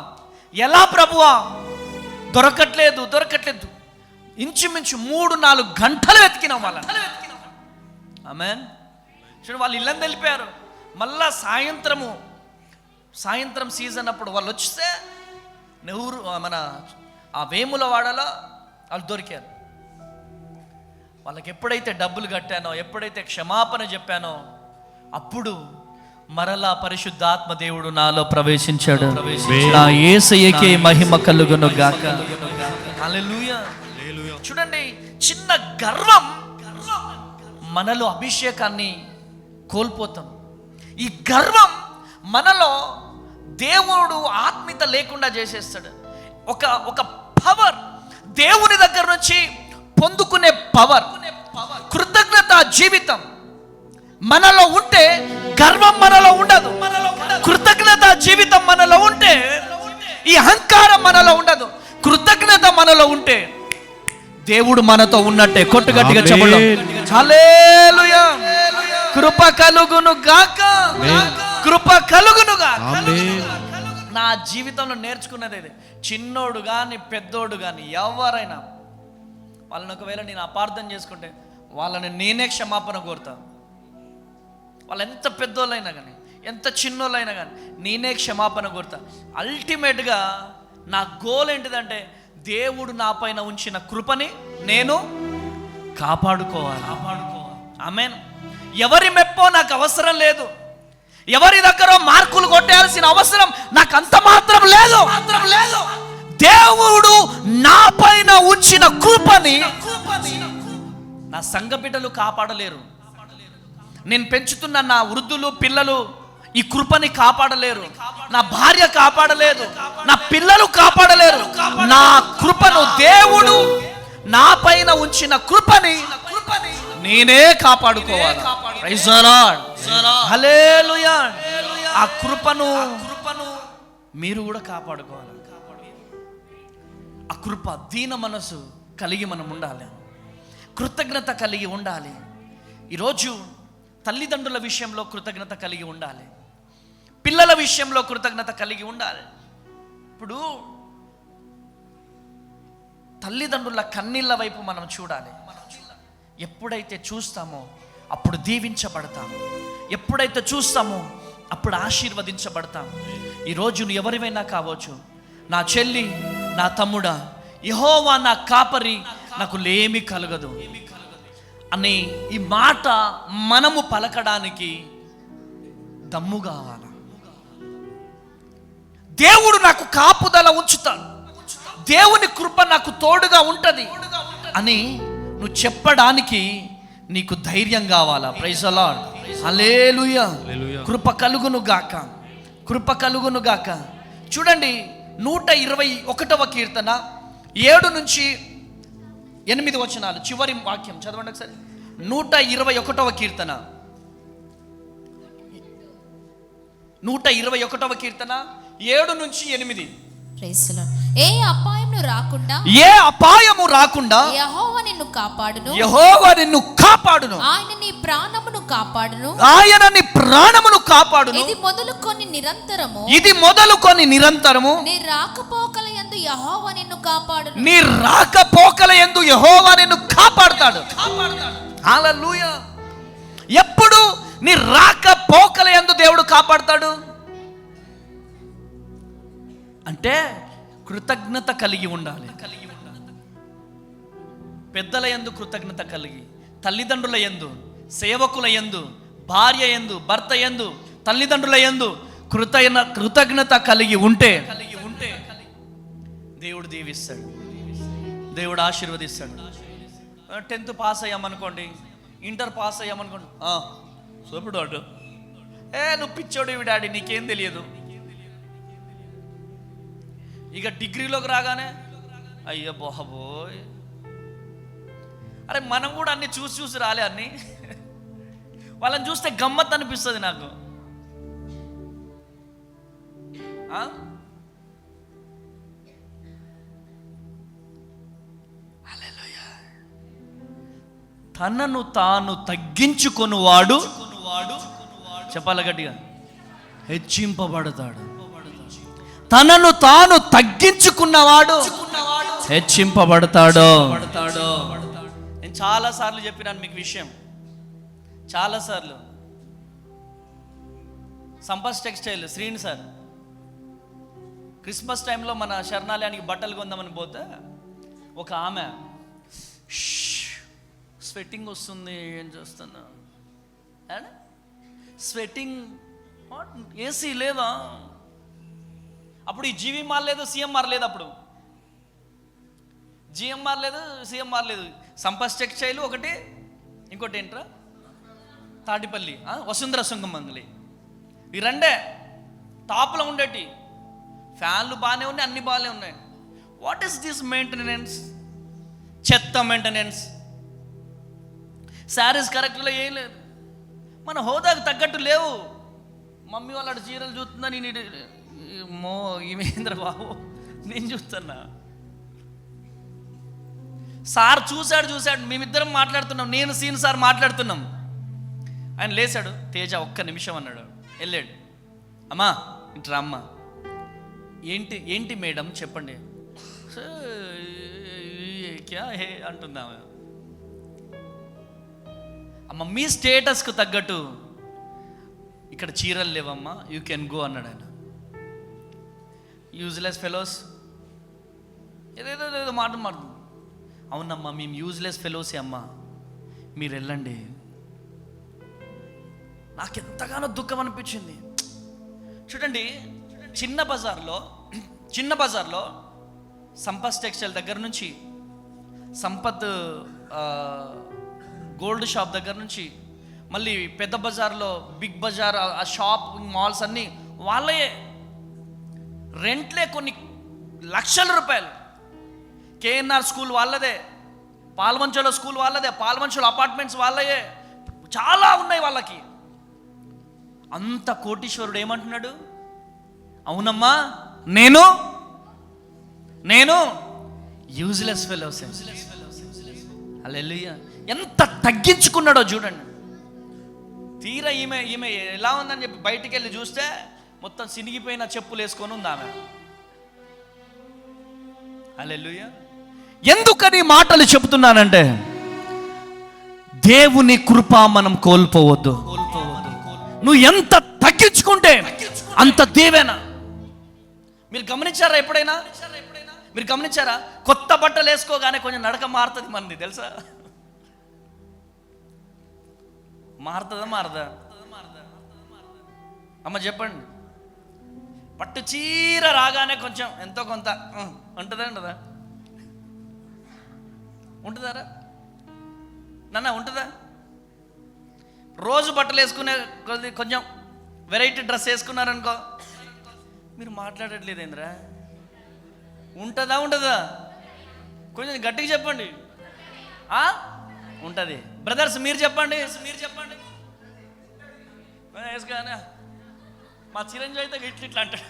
ఎలా ప్రభువా? దొరకట్లేదు. ఇంచుమించు 3-4 గంటలు వెతికినాం వాళ్ళని. ఆమేన్. చూడండి, వాళ్ళు ఇల్లందు వెళ్ళిపోయారు. మళ్ళా సాయంత్రం సీజన్ అప్పుడు వాళ్ళు వస్తే నెహ్రూ మన ఆ వేములవాడలో వాళ్ళు దొరికారు. వాళ్ళకి ఎప్పుడైతే డబ్బులు కట్టానో, ఎప్పుడైతే క్షమాపణ చెప్పానో, అప్పుడు మరలా పరిశుద్ధాత్మ దేవుడు నాలో ప్రవేశించాడు. నా యేసయ్యకే మహిమ కలుగును గాక. హల్లెలూయా. చూడండి, చిన్న గర్వం మనలో అభిషేకాన్ని కోల్పోతాం. ఈ గర్వం మనలో దేవుడు ఆత్మీయత లేకుండా చేసేస్తాడు. ఒక పవర్ దేవుని దగ్గర నుంచి పొందుకునే పవర్, కృతజ్ఞత జీవితం మనలో ఉంటే గర్వం మనలో ఉండదు. కృతజ్ఞత జీవితం మనలో ఉంటే ఈ అహంకారం మనలో ఉండదు. కృతజ్ఞత మనలో ఉంటే దేవుడు మనతో ఉన్నట్టే. కొట్టుగట్టిగా చెప్పండి హల్లెలూయా. కృప కలుగును గాక, కృప కలుగును గాక. నా జీవితంలో నేర్చుకున్నది ఇది. చిన్నోడు కానీ పెద్దోడు కానీ ఎవరైనా వాళ్ళని ఒకవేళ నేను అపార్థం చేసుకుంటే వాళ్ళని నేనే క్షమాపణ కోరుతా. వాళ్ళు ఎంత పెద్దోళ్ళైనా కానీ, ఎంత చిన్నోళ్ళైనా కానీ నేనే క్షమాపణ కోరుతా. అల్టిమేట్గా నా గోల్ ఏంటిదంటే దేవుడు నా పైన ఉంచిన కృపని నేను కాపాడుకోవాలి. ఆమేన్. ఎవరి మెప్పో నాకు అవసరం లేదు, ఎవరి దగ్గర మార్కులు కొట్టేయాల్సిన అవసరం నాకు అంత మాత్రం లేదు. దేవుడు నా పైన ఉంచిన కృపని నా సంఘ బిడ్డలు కాపాడలేరు. నేను పెంచుతున్న నా వృద్ధులు పిల్లలు ఈ కృపని కాపాడలేరు. నా భార్య కాపాడలేదు, నా పిల్లలు కాపాడలేరు. నా కృపను, దేవుడు నా పైన ఉంచిన కృపని నేనే కాపాడుకోవాలి. Praise the lord. హల్లెలూయా. ఆ కృపను మీరు కూడా కాపాడుకోవాలి. ఆ కృప, దీన మనసు కలిగి మనం ఉండాలి, కృతజ్ఞత కలిగి ఉండాలి. ఈరోజు తల్లిదండ్రుల విషయంలో కృతజ్ఞత కలిగి ఉండాలి, పిల్లల విషయంలో కృతజ్ఞత కలిగి ఉండాలి. ఇప్పుడు తల్లిదండ్రుల కన్నీళ్ళ వైపు మనం చూడాలి. ఎప్పుడైతే చూస్తామో అప్పుడు దీవించబడతాం, ఎప్పుడైతే చూస్తామో అప్పుడు ఆశీర్వదించబడతాం. ఈరోజు నువ్వు ఎవరివైనా కావచ్చు, నా చెల్లి, నా తమ్ముడా, యెహోవా నా కాపరి, నాకు లేమి కలగదు అని ఈ మాట మనము పలకడానికి దమ్ము కావాలి. దేవుడు నాకు కాపుదల ఉంచుతాడు, దేవుని కృప నాకు తోడుగా ఉంటది అని నువ్వు చెప్పడానికి నీకు ధైర్యం కావాలా. Praise the lord. హల్లెలూయా. కృప కలుగును గాక, కృప కలుగును గాక. చూడండి 121వ కీర్తన 7 నుంచి 8 వచనాలు, చివరి వాక్యం చదవండి ఒకసారి. 121వ కీర్తన 121వ కీర్తన 7 నుంచి 8. ఏ అపాయము రాకుండా యెహోవా నిన్ను కాపాడును. ఆయన నీ ప్రాణమును కాపాడును. ఇది మొదలుకొని నిరంతరము నీ రాకపోకల యందు యెహోవా నిన్ను కాపాడుతాడు. హల్లెలూయా. ఎప్పుడు నీ రాకపోకల యందు దేవుడు కాపాడుతాడు? అంటే కృతజ్ఞత కలిగి ఉండాలి. పెద్దల యందు కృతజ్ఞత కలిగి, తల్లిదండ్రుల యందు, సేవకుల యందు, భార్య యందు, భర్త యందు, తల్లిదండ్రుల యందు కృతజ్ఞత కలిగి ఉంటే దేవుడు దీవిస్తాడు, దేవుడు ఆశీర్వదిస్తాడు. 10th పాస్ అయ్యామనుకోండి, ఇంటర్ పాస్ అయ్యామనుకోండి, సూపర్ వాడు, నువ్వు పిచ్చోడు ఇవి డాడీ, నీకేం తెలియదు. ఇక డిగ్రీలోకి రాగానే అయ్యో బాబోయ్, అరే మనం కూడా అన్ని చూసి రాలే అన్ని. వాళ్ళని చూస్తే గమ్మత్ అనిపిస్తుంది నాకు. తనను తాను తగ్గించుకొనువాడు, చెప్పాలి గట్టిగా, హెచ్చింపబడతాడు. తనను తాను తగ్గించుకున్నవాడు హెచ్చింపబడతాడు. నేను చాలాసార్లు చెప్పినాను మీకు విషయం, చాలాసార్లు. సంపస్ టెక్స్టైల్ శ్రీని సార్ క్రిస్మస్ టైంలో మన శరణాలయానికి బట్టలు కొందామని పోతే ఒక ఆమె స్వెట్టింగ్ వస్తుంది, ఏం చేస్తున్నా, స్వెట్టింగ్, ఏసీ లేదా అప్పుడు, ఈ జీవీఎంఆర్ లేదు, సీఎంఆర్ లేదు, అప్పుడు జిఎంఆర్ లేదు, సీఎంఆర్ లేదు, సంపస్ టెక్స్టైల్ ఒకటి, ఇంకోటి ఏంట్రా తాటిపల్లి, వసుంధర సుంగమంగళి, ఈ రెండే టాప్లో ఉండేటి. ఫ్యాన్లు బాగానే ఉన్నాయి, అన్ని బాగానే ఉన్నాయి. What is this maintenance? చెత్త మెయింటెనెన్స్. శారీస్ కరెక్ట్లో ఏం లేదు, మన హోదాకు తగ్గట్టు లేవు. మమ్మీ వాళ్ళ చీరలు చూస్తుందా, నేను ఈమేంద్ర బాబు నేను చూస్తున్నా. సార్ చూశాడు, మేమిద్దరం మాట్లాడుతున్నాం, నేను సీన్ సార్ మాట్లాడుతున్నాం. ఆయన లేచాడు, తేజ ఒక్క నిమిషం అన్నాడు, వెళ్ళాడు. అమ్మా ఇంట్రా అమ్మ, ఏంటి మేడం చెప్పండి. క్యా హే అంటుందా అమ్మ, మీ స్టేటస్కు తగ్గట్టు ఇక్కడ చీరలు లేవమ్మా, యూ కెన్ గో అన్నాడు ఆయన. యూజ్లెస్ ఫెలోస్, ఏదేదో మాట్లాడుతుంది. అవునమ్మా, మేము యూజ్లెస్ ఫెలోసే అమ్మా, మీరు వెళ్ళండి. నాకెంతగానో దుఃఖం అనిపించింది. చూడండి, చిన్న బజార్లో సంపత్ టెక్స్టైల్ దగ్గర నుంచి, సంపత్ గోల్డ్ షాప్ దగ్గర నుంచి, మళ్ళీ పెద్ద బజార్లో బిగ్ బజార్, ఆ షాపింగ్ మాల్స్ అన్నీ వాళ్ళయే. రెంట్లే కొన్ని లక్షల రూపాయలు. కేఎన్ఆర్ స్కూల్ వాళ్ళదే, పాల్వంచలో స్కూల్ వాళ్ళదే, పాల్వంచలో అపార్ట్మెంట్స్ వాళ్ళయే, చాలా ఉన్నాయి వాళ్ళకి. అంత కోటీశ్వరుడు ఏమంటున్నాడు? అవునమ్మా, నేను యూజ్లెస్ ఫెలోస్. హల్లెలూయా. ఎంత తగ్గించుకున్నాడో చూడండి. తీరా ఈమె ఎలా ఉందని చెప్పి బయటికి వెళ్ళి చూస్తే మొత్తం సినిగిపోయిన చెప్పులు వేసుకొని ఉంది ఆమె. హల్లెలూయా. ఎందుకని మాటలు చెబుతున్నానంటే, దేవుని కృప మనం కోల్పోవద్దు. నువ్వు ఎంత తగ్గించుకుంటే అంత దీవెన. మీరు గమనించారా ఎప్పుడైనా? మీరు గమనించారా? కొత్త బట్టలు వేసుకోగానే కొంచెం నడక మారుతుంది మనది, తెలుసా? మారదా? అమ్మ చెప్పండి. పట్టు చీర రాగానే కొంచెం ఎంతో కొంత ఉంటుందా? ఉంటుందారా నాన్న? ఉంటుందా? రోజు బట్టలు వేసుకునే కొంచెం వెరైటీ డ్రెస్ వేసుకున్నారనుకో, మీరు మాట్లాడట్లేదేంద్రా? ఉండదా? కొంచెం గట్టిగా చెప్పండి. ఉంటుంది. బ్రదర్స్ మీరు చెప్పండి. వేసుకానే మా చిరంజీవి అయితే ఇట్లా అంటాడు.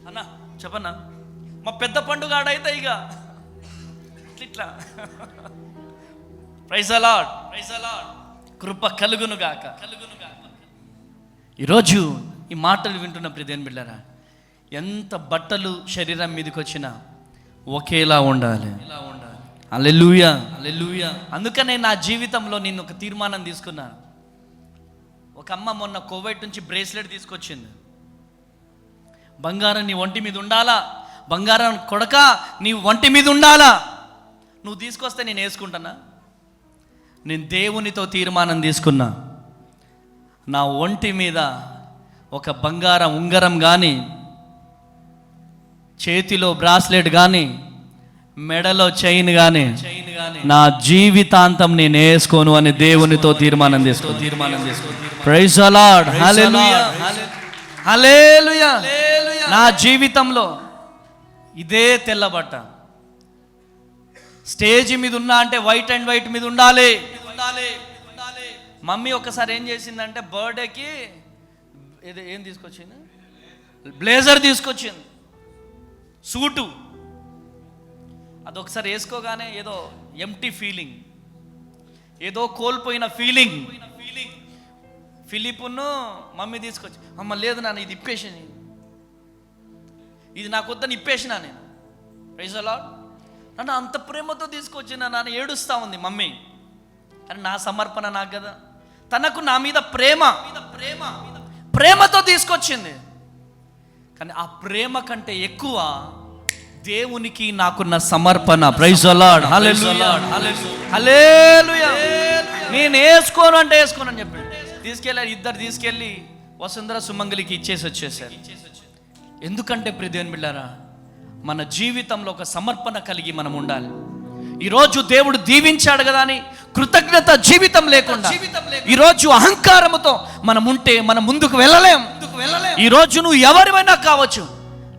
అన్నా చెప్పన్నా, మా పెద్ద పండుగ ఆడైతే ఇక ఇట్లా. Praise the lord. కృప కలుగును గాక. ఈరోజు ఈ మాటలు వింటున్న ప్రియదేవుని బిడ్డలారా, ఎంత బట్టలు శరీరం మీదకి వచ్చినా ఒకేలా ఉండాలి. హల్లెలూయా. అందుకనే నా జీవితంలో నేను ఒక తీర్మానం తీసుకున్నాను. ఒక అమ్మ మొన్న కువైట్ నుంచి బ్రేస్లెట్ తీసుకొచ్చింది. బంగారం నీ ఒంటి మీద ఉండాలా, బంగారం కొడక నీ ఒంటి మీద ఉండాలా. నువ్వు తీసుకొస్తే నేను వేసుకుంటానా? నేను దేవునితో తీర్మానం తీసుకున్నా, నా ఒంటి మీద ఒక బంగారం ఉంగరం కానీ, చేతిలో బ్రాస్లెట్ కానీ, మెడలో చైన్ కానీ నా జీవితాంతం నేను వేసుకోను అని దేవునితో తీర్మానం తీసుకో. Praise the lord. హల్లెలూయా, హల్లెలూయా. నా జీవితంలో ఇదే తెల్లబట్ట. స్టేజ్ మీద ఉన్నా అంటే వైట్ అండ్ వైట్ మీద ఉండాలి. మమ్మీ ఒకసారి ఏం చేసిందంటే బర్త్డేకి ఏం తీసుకొచ్చింది, బ్లేజర్ తీసుకొచ్చింది, సూటు. అదొకసారి వేసుకోగానే ఏదో ఎంప్టీ ఫీలింగ్, ఏదో కోల్పోయిన ఫీలింగ్. ఫిలిపును మమ్మీ తీసుకొచ్చి, అమ్మ లేదు నాన్న ఇది ఇప్పేసి, ఇది నాకు వద్దని ఇప్పేసిన నేను. Praise the Lord. నన్ను అంత ప్రేమతో తీసుకొచ్చిన నాన్న ఏడుస్తూ ఉంది మమ్మీ. కానీ నా సమర్పణ నాకు కదా, తనకు నా మీద ప్రేమతో తీసుకొచ్చింది. కానీ ఆ ప్రేమ కంటే ఎక్కువ దేవునికి నాకున్న సమర్పణ. Praise the lord. హల్లెలూయా, హల్లెలూయా. నేను వేసుకోను అంటే వేసుకోను అని చెప్పి తీసుకెళ్ళారు. ఇద్దరు తీసుకెళ్ళి వసుంధర సుమంగలికి ఇచ్చేసి వచ్చేసారు. ఎందుకంటే ప్రియ దేవుని బిడ్డారా, మన జీవితంలో ఒక సమర్పణ కలిగి మనం ఉండాలి. ఈరోజు దేవుడు దీవించాడు కదా అని కృతజ్ఞత జీవితం లేకుండా, ఈరోజు అహంకారముతో మనం ఉంటే మనం ముందుకు వెళ్ళలేం. ఈరోజు నువ్వు ఎవరివైనా కావచ్చు,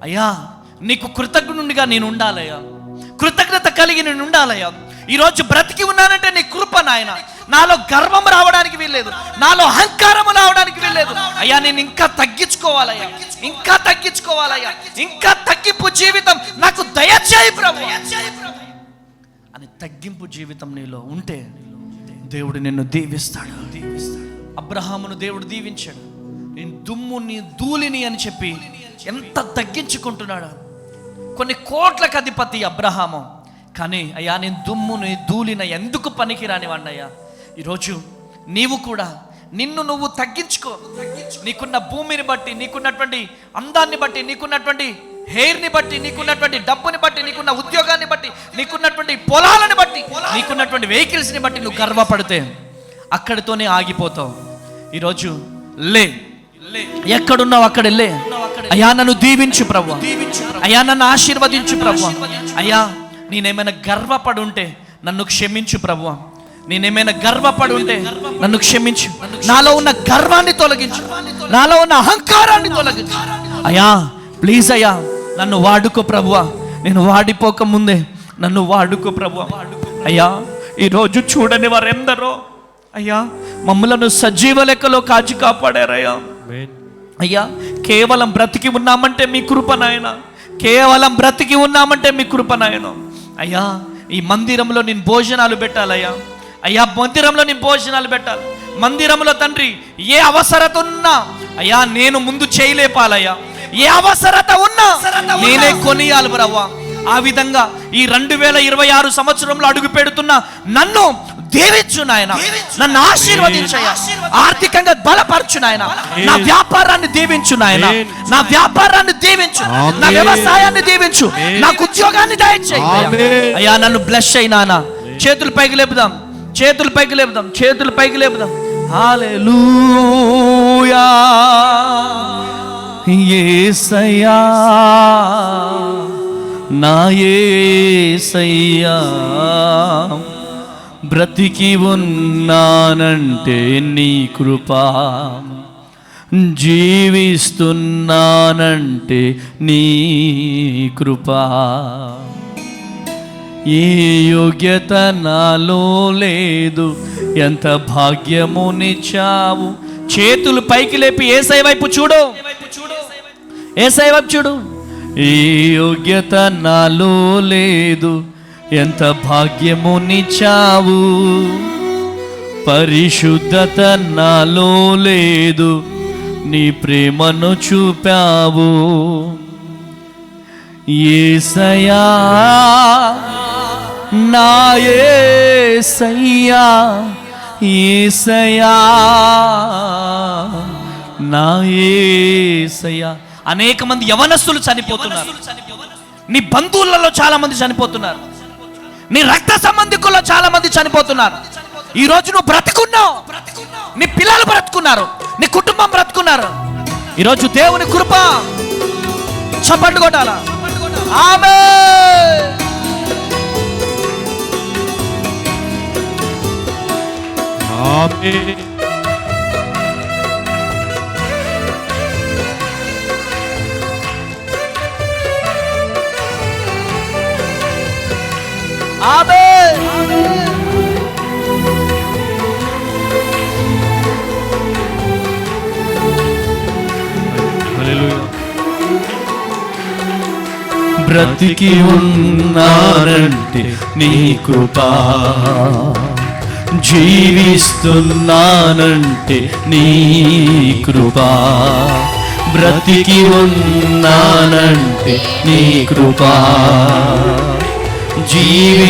అయ్యా నీకు కృతజ్ఞుడిగా నేను ఉండాలయ్యా, కృతజ్ఞత కలిగి నేను ఉండాలయ్యా. ఈరోజు బ్రతికి ఉన్నానంటే నీ కృప నాయన. నాలో గర్వం రావడానికి వీల్లేదు, నాలో అహంకారము రావడానికి వీల్లేదు. అయ్యా నేను ఇంకా తగ్గించుకోవాలయ్యా, ఇంకా తగ్గించుకోవాలయ్యా, ఇంకా తగ్గింపు జీవితం నాకు దయచేయి ప్రభు అని తగ్గింపు జీవితం నీలో ఉంటే దేవుడు నిన్ను దీవిస్తాడు. అబ్రహామును దేవుడు దీవించాడు. నేను దుమ్ముని ధూళిని అని చెప్పి ఎంత తగ్గించుకుంటున్నాడు. కొన్ని కోట్లకు అధిపతి అబ్రహాము, కానీ అయ్యా నేను దుమ్ముని ధూళిన ఎందుకు పనికిరాని వాడినయ్యా. ఈరోజు నీవు కూడా నిన్ను నువ్వు తగ్గించుకో. నీకున్న భూమిని బట్టి, నీకున్నటువంటి అందాన్ని బట్టి, నీకున్నటువంటి హెయిర్ని బట్టి, నీకున్నటువంటి డబ్బుని బట్టి, నీకున్న ఉద్యోగాన్ని బట్టి, నీకున్నటువంటి పొలాలను బట్టి, నీకున్నటువంటి వెహికల్స్ని బట్టి నువ్వు గర్వపడితే అక్కడితోనే ఆగిపోతావు. ఈరోజు లే, ఎక్కడున్నావు అక్కడ లే. అయ్యా నన్ను దీవించు ప్రభు, అయ్యా నన్ను ఆశీర్వదించు ప్రభు. అయ్యా నేనేమైనా గర్వపడి ఉంటే నన్ను క్షమించు ప్రభు, నేనేమైనా గర్వపడి ఉంటే నన్ను క్షమించు. నాలో ఉన్న గర్వాన్ని తొలగించు, నాలో ఉన్న అహంకారాన్ని తొలగించు. అయ్యా ప్లీజ్ అయ్యా నన్ను వాడుకో ప్రభువా, నేను వాడిపోక ముందే నన్ను వాడుకో ప్రభువా. అయ్యా ఈరోజు చూడని వారెందరో అయ్యా మమ్మలను సజీవ లెక్కలో కాచి కాపాడారయ్యా. అయ్యా కేవలం బ్రతికి ఉన్నామంటే మీ కృప నాయన, కేవలం బ్రతికి ఉన్నామంటే మీ కృప నాయన. అయ్యా ఈ మందిరంలో నేను భోజనాలు పెట్టాలయ్యా, అయ్యా మందిరంలో నేను భోజనాలు పెట్టాలి. మందిరంలో తండ్రి ఏ అవసరత ఉన్నా అయ్యా నేను ముందు చేయలేపాలయ్యా, ఏ అవసరత ఉన్నా నేనే కొనియాలి బ్రవ్వా. ఆ విధంగా ఈ 2026 సంవత్సరంలో అడుగు పెడుతున్న నన్ను దీవించు నాయన, నన్ను ఆశీర్వదించయ్యా, ఆర్థికంగా బలపరచు నాయన, నా వ్యాపారాన్ని దీవించు నాయన, నా వ్యాపారాన్ని దీవించు, నా వ్యవసాయాన్ని దీవించు, నాకు ఉద్యోగాన్ని దయచేయి అయ్యా. నన్ను బ్లెస్ అయ్యి నాన్న. చేతులు పైకి లేపుదాం, చేతులు పైకి లేపుదాం, చేతులు పైకి లేపుదాం. హల్లెలూయా యేసయ్యా, నా యేసయ్యా, బ్రతికి ఉన్నానంటే నీ కృపా, జీవిస్తున్నానంటే నీ కృపా. ఏ యోగ్యత నాలో లేదు, ఎంత భాగ్యమునిచ్చావు. చేతులు పైకి లేపి యేసయ్య వైపు చూడు, యేసయ్య వైపు చూడు. ఏ యోగ్యత నాలో లేదు, ఎంత భాగ్యమునిచ్చావు. పరిశుద్ధత నాలో లేదు, నీ ప్రేమను చూపావు. యేసయ్యా నా యేసయ్యా, యేసయ్యా నా యేసయ్యా. అనేక మంది యవనస్తులు చనిపోతున్నారు. నీ బంధువులలో చాలా మంది చనిపోతున్నారు. నీ రక్త సంబంధికుల్లో చాలా మంది చనిపోతున్నారు. ఈ రోజు నువ్వు బ్రతుకున్నావు, నీ పిల్లలు బ్రతుకున్నారు, నీ కుటుంబం బ్రతుకున్నారు. ఈరోజు దేవుని కృప చప్పట్లు కొట్టాలా? ఆమేన్. ఆమేన్. ఆమేన్. బ్రతికి ఉన్నానంటే నీ కృపా, జీవిస్తున్నానంటే నీ కృపా. బ్రతికి ఉన్నానంటే నీ కృపా, జీవిస్తున్నానంటే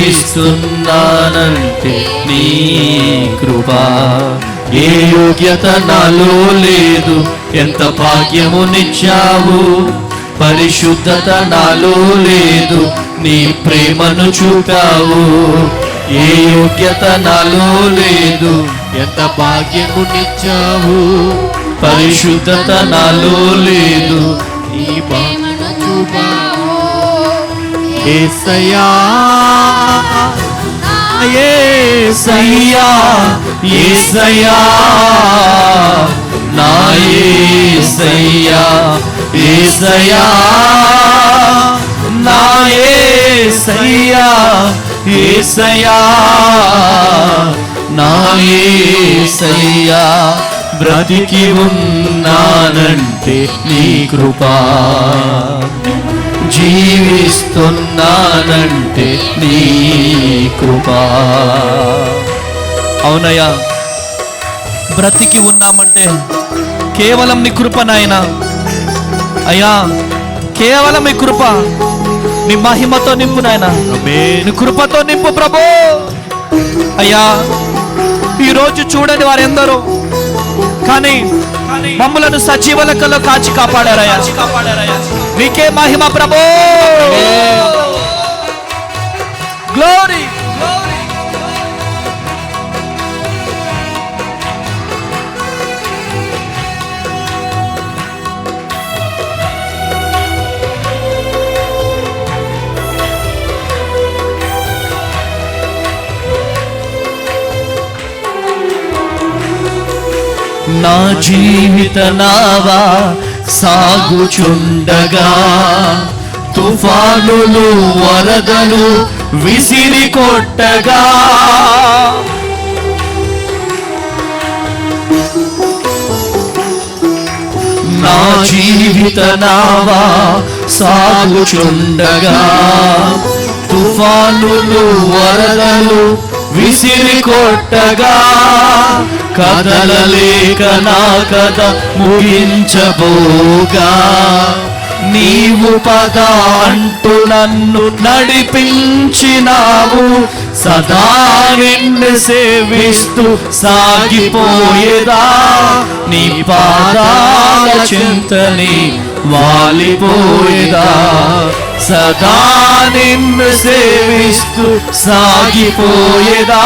నీ కృపా. ఏ యోగ్యత నాలో లేదు, ఎంత భాగ్యమునిచ్చావు. పరిశుద్ధత నాలో లేదు, నీ ప్రేమను చూపావు. ఏ యోగ్యత నాలో లేదు, ఎంత భాగ్యమునిచ్చావు. పరిశుద్ధత నాలో లేదు, నీ ప్రేమను చూపావు. యేసయ్యా యేసయ్యా యేసయ్యా నా యేసయ్యా యేసయ్యా నా యేసయ్యా యేసయ్యా నా యేసయ్యా. బ్రతికి ఉన్నానంటే నీ కృపా, జీవిస్తున్నానంటే నీ కృపా. అవునయ్యా, బ్రతికి ఉన్నామంటే కేవలం నీ కృప నాయనా. అయ్యా, కేవలం నీ కృప, నీ మహిమతో నింపు నాయనా, నీ కృపతో నింపు ప్రభు. అయ్యా, ఈరోజు చూడని వారెందరో, కానీ మమ్ములను సజీవ లెక్కలో కాచి కాపాడారయ్యా. నీకే మహిమ ప్రభు. గ్లోరీ. నా జీవిత నావా సాగుచుండగా, తుఫానులు వరదలు విసిరి కొట్టగా, నా జీవిత నావా సాగుచుండగా, తుఫానులు వరదలు విసిరి కొట్టగా, కదలలేక నా కథ ముగించబోగా, నీవు పద అంటూ నన్ను నడిపించినావు. సదా నిన్ను సేవిస్తూ సాగిపోయేదా, నీ పాదాల చింతని వాలిపోయేదా. సదా నిన్ను సేవిస్తూ సాగిపోయేదా,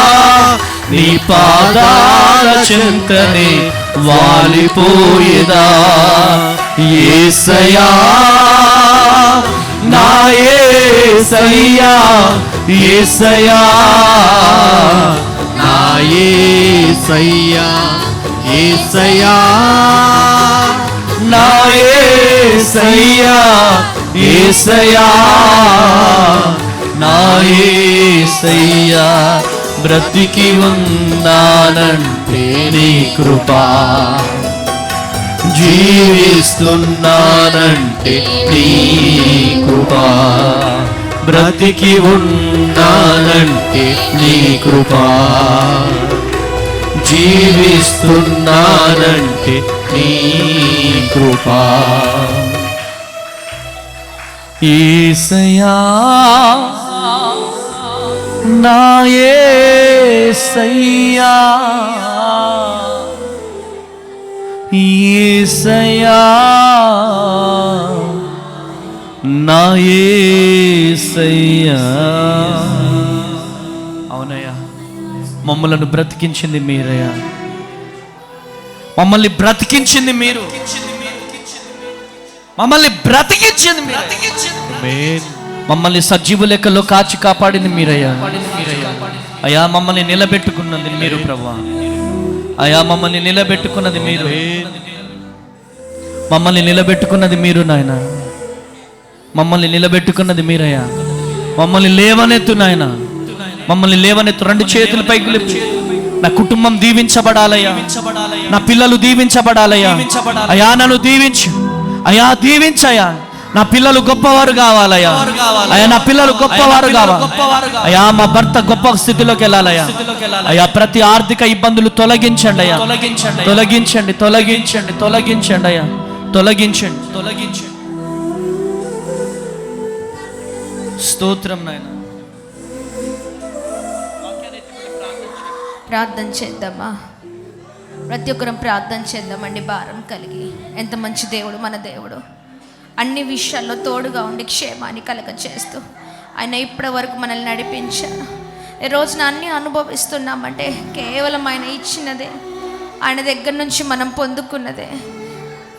నీ పాదాల చింతని వాలిపోయేదా. యేసయ్యా నా యేసయ్యా యేసయ్యా నా యేసయ్యా యేసయ్యా నా యేసయ్యా యేసయ్యా నా యేసయ్యా. బ్రతికి ఉన్నానంటే నీ కృపా, జీవిస్తున్నానంటే నీ కృపా. బ్రతికి ఉన్నానంటే నీ కృపా, జీవిస్తున్నానంటే నీ కృపా. యేసయ్యా నా యేసయ్యా యేసయ్యా యేసయ్యా నా యేసయ్యా. అవునయ్యా, మమ్మలను బ్రతికించింది మీరయ్యా, మమ్మల్ని బ్రతికించింది మీరు, మమ్మల్ని బ్రతికించింది మీరు, మమ్మల్ని సజీవు లెక్కలో కాచి కాపాడింది మీరయ్యా. అయ్యా మమ్మల్ని నిలబెట్టుకున్నది మీరు ప్రభువా, అయ్యా మమ్మల్ని నిలబెట్టుకున్నది మీరు, మమ్మల్ని నిలబెట్టుకున్నది మీరు నాయన, మమ్మల్ని నిలబెట్టుకున్నది మీరయ్యా. మమ్మల్ని లేవనెత్తు నాయన, మమ్మల్ని లేవనెత్తు. రెండు చేతులు పైకి లేపు. నా కుటుంబం దీవించబడాలయ్యా, నా పిల్లలు దీవించబడాలయ్యా. అయ్యా నన్ను దీవించు అయ్యా, దీవించయ్యా. నా పిల్లలు గొప్పవారు కావాలయ్యా, అయ్యా నా పిల్లలు గొప్పవారు కావాలి అయ్యా. మా భర్త గొప్ప స్థితిలోకి వెళ్ళాలయ్యా. అయ్యా ప్రతి ఆర్థిక ఇబ్బందులు తొలగించండి అయ్యా, తొలగించండి తొలగించండి తొలగించండి అయ్యా, తొలగించండి తొలగించండి. స్తోత్రం నాయన. ప్రార్థన చేద్దామా? ప్రతి ఒక్కరం ప్రార్థన చేద్దామండి, భారం కలిగి. ఎంత మంచి దేవుడు మన దేవుడు, అన్ని విషయాల్లో తోడుగా ఉండి క్షేమాన్ని కలగచేస్తూ ఆయన ఇప్పటి వరకు మనల్ని నడిపించారు. ఈ రోజున అన్నీ అనుభవిస్తున్నామంటే కేవలం ఆయన ఇచ్చినదే, ఆయన దగ్గర నుంచి మనం పొందుకున్నదే.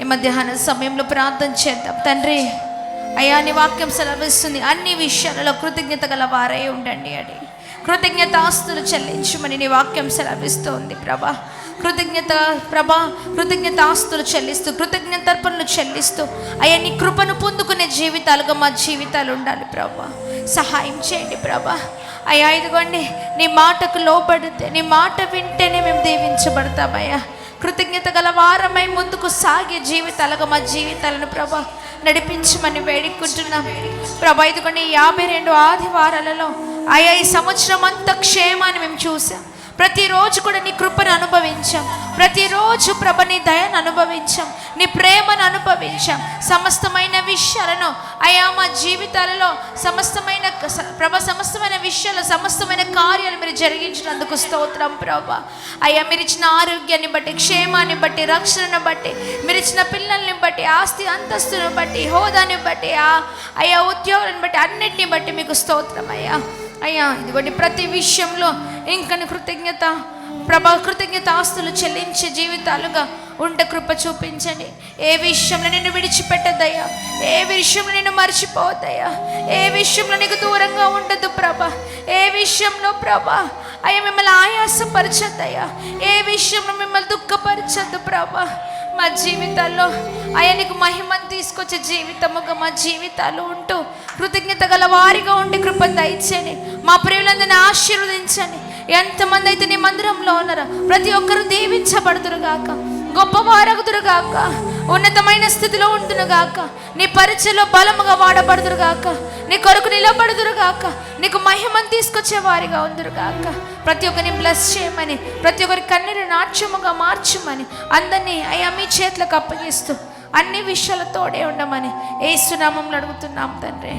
ఈ మధ్యాహ్న సమయంలో ప్రార్థన చేద్దాం. తండ్రి అయ్యా నీ వాక్యం సెలవిస్తుంది, అన్ని విషయాలలో కృతజ్ఞత గల వారై ఉండండి అని. కృతజ్ఞతాస్తులు చెల్లించమని నీ వాక్యం సెలవిస్తోంది ప్రభా. కృతజ్ఞతాస్తులు చెల్లిస్తూ, కృతజ్ఞతార్పణలు చెల్లిస్తూ అయ్యా నీ కృపను పొందుకునే జీవితాలుగా మా జీవితాలు ఉండాలి ప్రభా. సహాయం చేయండి ప్రభా. అయ్యా ఇదిగోండి, నీ మాటకు లోబడితే, నీ మాట వింటేనే మేము దీవించబడతామయ్యా. కృతజ్ఞత గల వారమై ముందుకు సాగే జీవితాలుగా మా జీవితాలను ప్రభా నడిపించమని వేడుకుంటున్నాం ప్రభా. ఇదిగోండి 52 ఆదివారాలలో అయ్యా ఈ సంవత్సరం అంతా క్షేమాన్ని మేము చూసాం. ప్రతిరోజు కూడా నీ కృపను అనుభవించాం, ప్రతిరోజు ప్రభ నీ దయను అనుభవించాం, నీ ప్రేమను అనుభవించాం. సమస్తమైన విషయాలను అయ్యా మా జీవితాలలో సమస్తమైన విషయాలు, సమస్తమైన కార్యాలు మీరు జరిగించినందుకు స్తోత్రం ప్రభా. అయ్యా మీరు ఇచ్చిన ఆరోగ్యాన్ని బట్టి, క్షేమాన్ని బట్టి, రక్షణను బట్టి, మీరు ఇచ్చిన పిల్లల్ని బట్టి, ఆస్తి అంతస్తును బట్టి, హోదాని బట్టి, అయ్యా ఉద్యోగాలను బట్టి, అన్నిటిని బట్టి మీకు స్తోత్రం అయ్యా. అయ్యా ఇదిగోండి ప్రతి విషయంలో ఇంకని కృతజ్ఞత ఆస్తులు చెల్లించే జీవితాలుగా ఉండే కృప చూపించండి. ఏ విషయంలో నిన్ను విడిచిపెట్టద్దయ్యా, ఏ విషయంలో నిన్ను మర్చిపోవద్దయ్యా, ఏ విషయంలో నీకు దూరంగా ఉండద్దు ప్రభా. ఏ విషయంలో ప్రభా అయ్యా మిమ్మల్ని ఆయాసపరచద్దయ్యా, ఏ విషయంలో మిమ్మల్ని దుఃఖపరచద్దు ప్రభా. మా జీవితాల్లో అయ్యా నీకు మహిమను తీసుకొచ్చే జీవితముగా మా జీవితాలు ఉంటూ కృతజ్ఞత గల వారిగా ఉండి కృప దయచేయండి. మా ప్రియులందరినీ ఆశీర్వదించండి. ఎంతమంది అయితే నీ మందిరంలో ఉన్నారో ప్రతి ఒక్కరూ దీవించబడుదురుగాక, గొప్పవారగుదురుగాక, ఉన్నతమైన స్థితిలో ఉండునుగాక, నీ పరిచయలో బలముగా వాడబడుదురుగాక, నీ కొరకు నిలబడుదురుగాక, నీకు మహిమను తీసుకొచ్చే వారిగా ఉందురుగాక. ప్రతి ఒక్కరిని బ్లెస్ చేయమని, ప్రతి ఒక్కరి కన్నీరు నాట్యముగా మార్చమని అందరినీ అయ్యా మీ చేతులకు అప్పగిస్తూ అన్ని విషయాలతోడే ఉండమని యేసు నామములో అడుగుతున్నాం తండ్రి.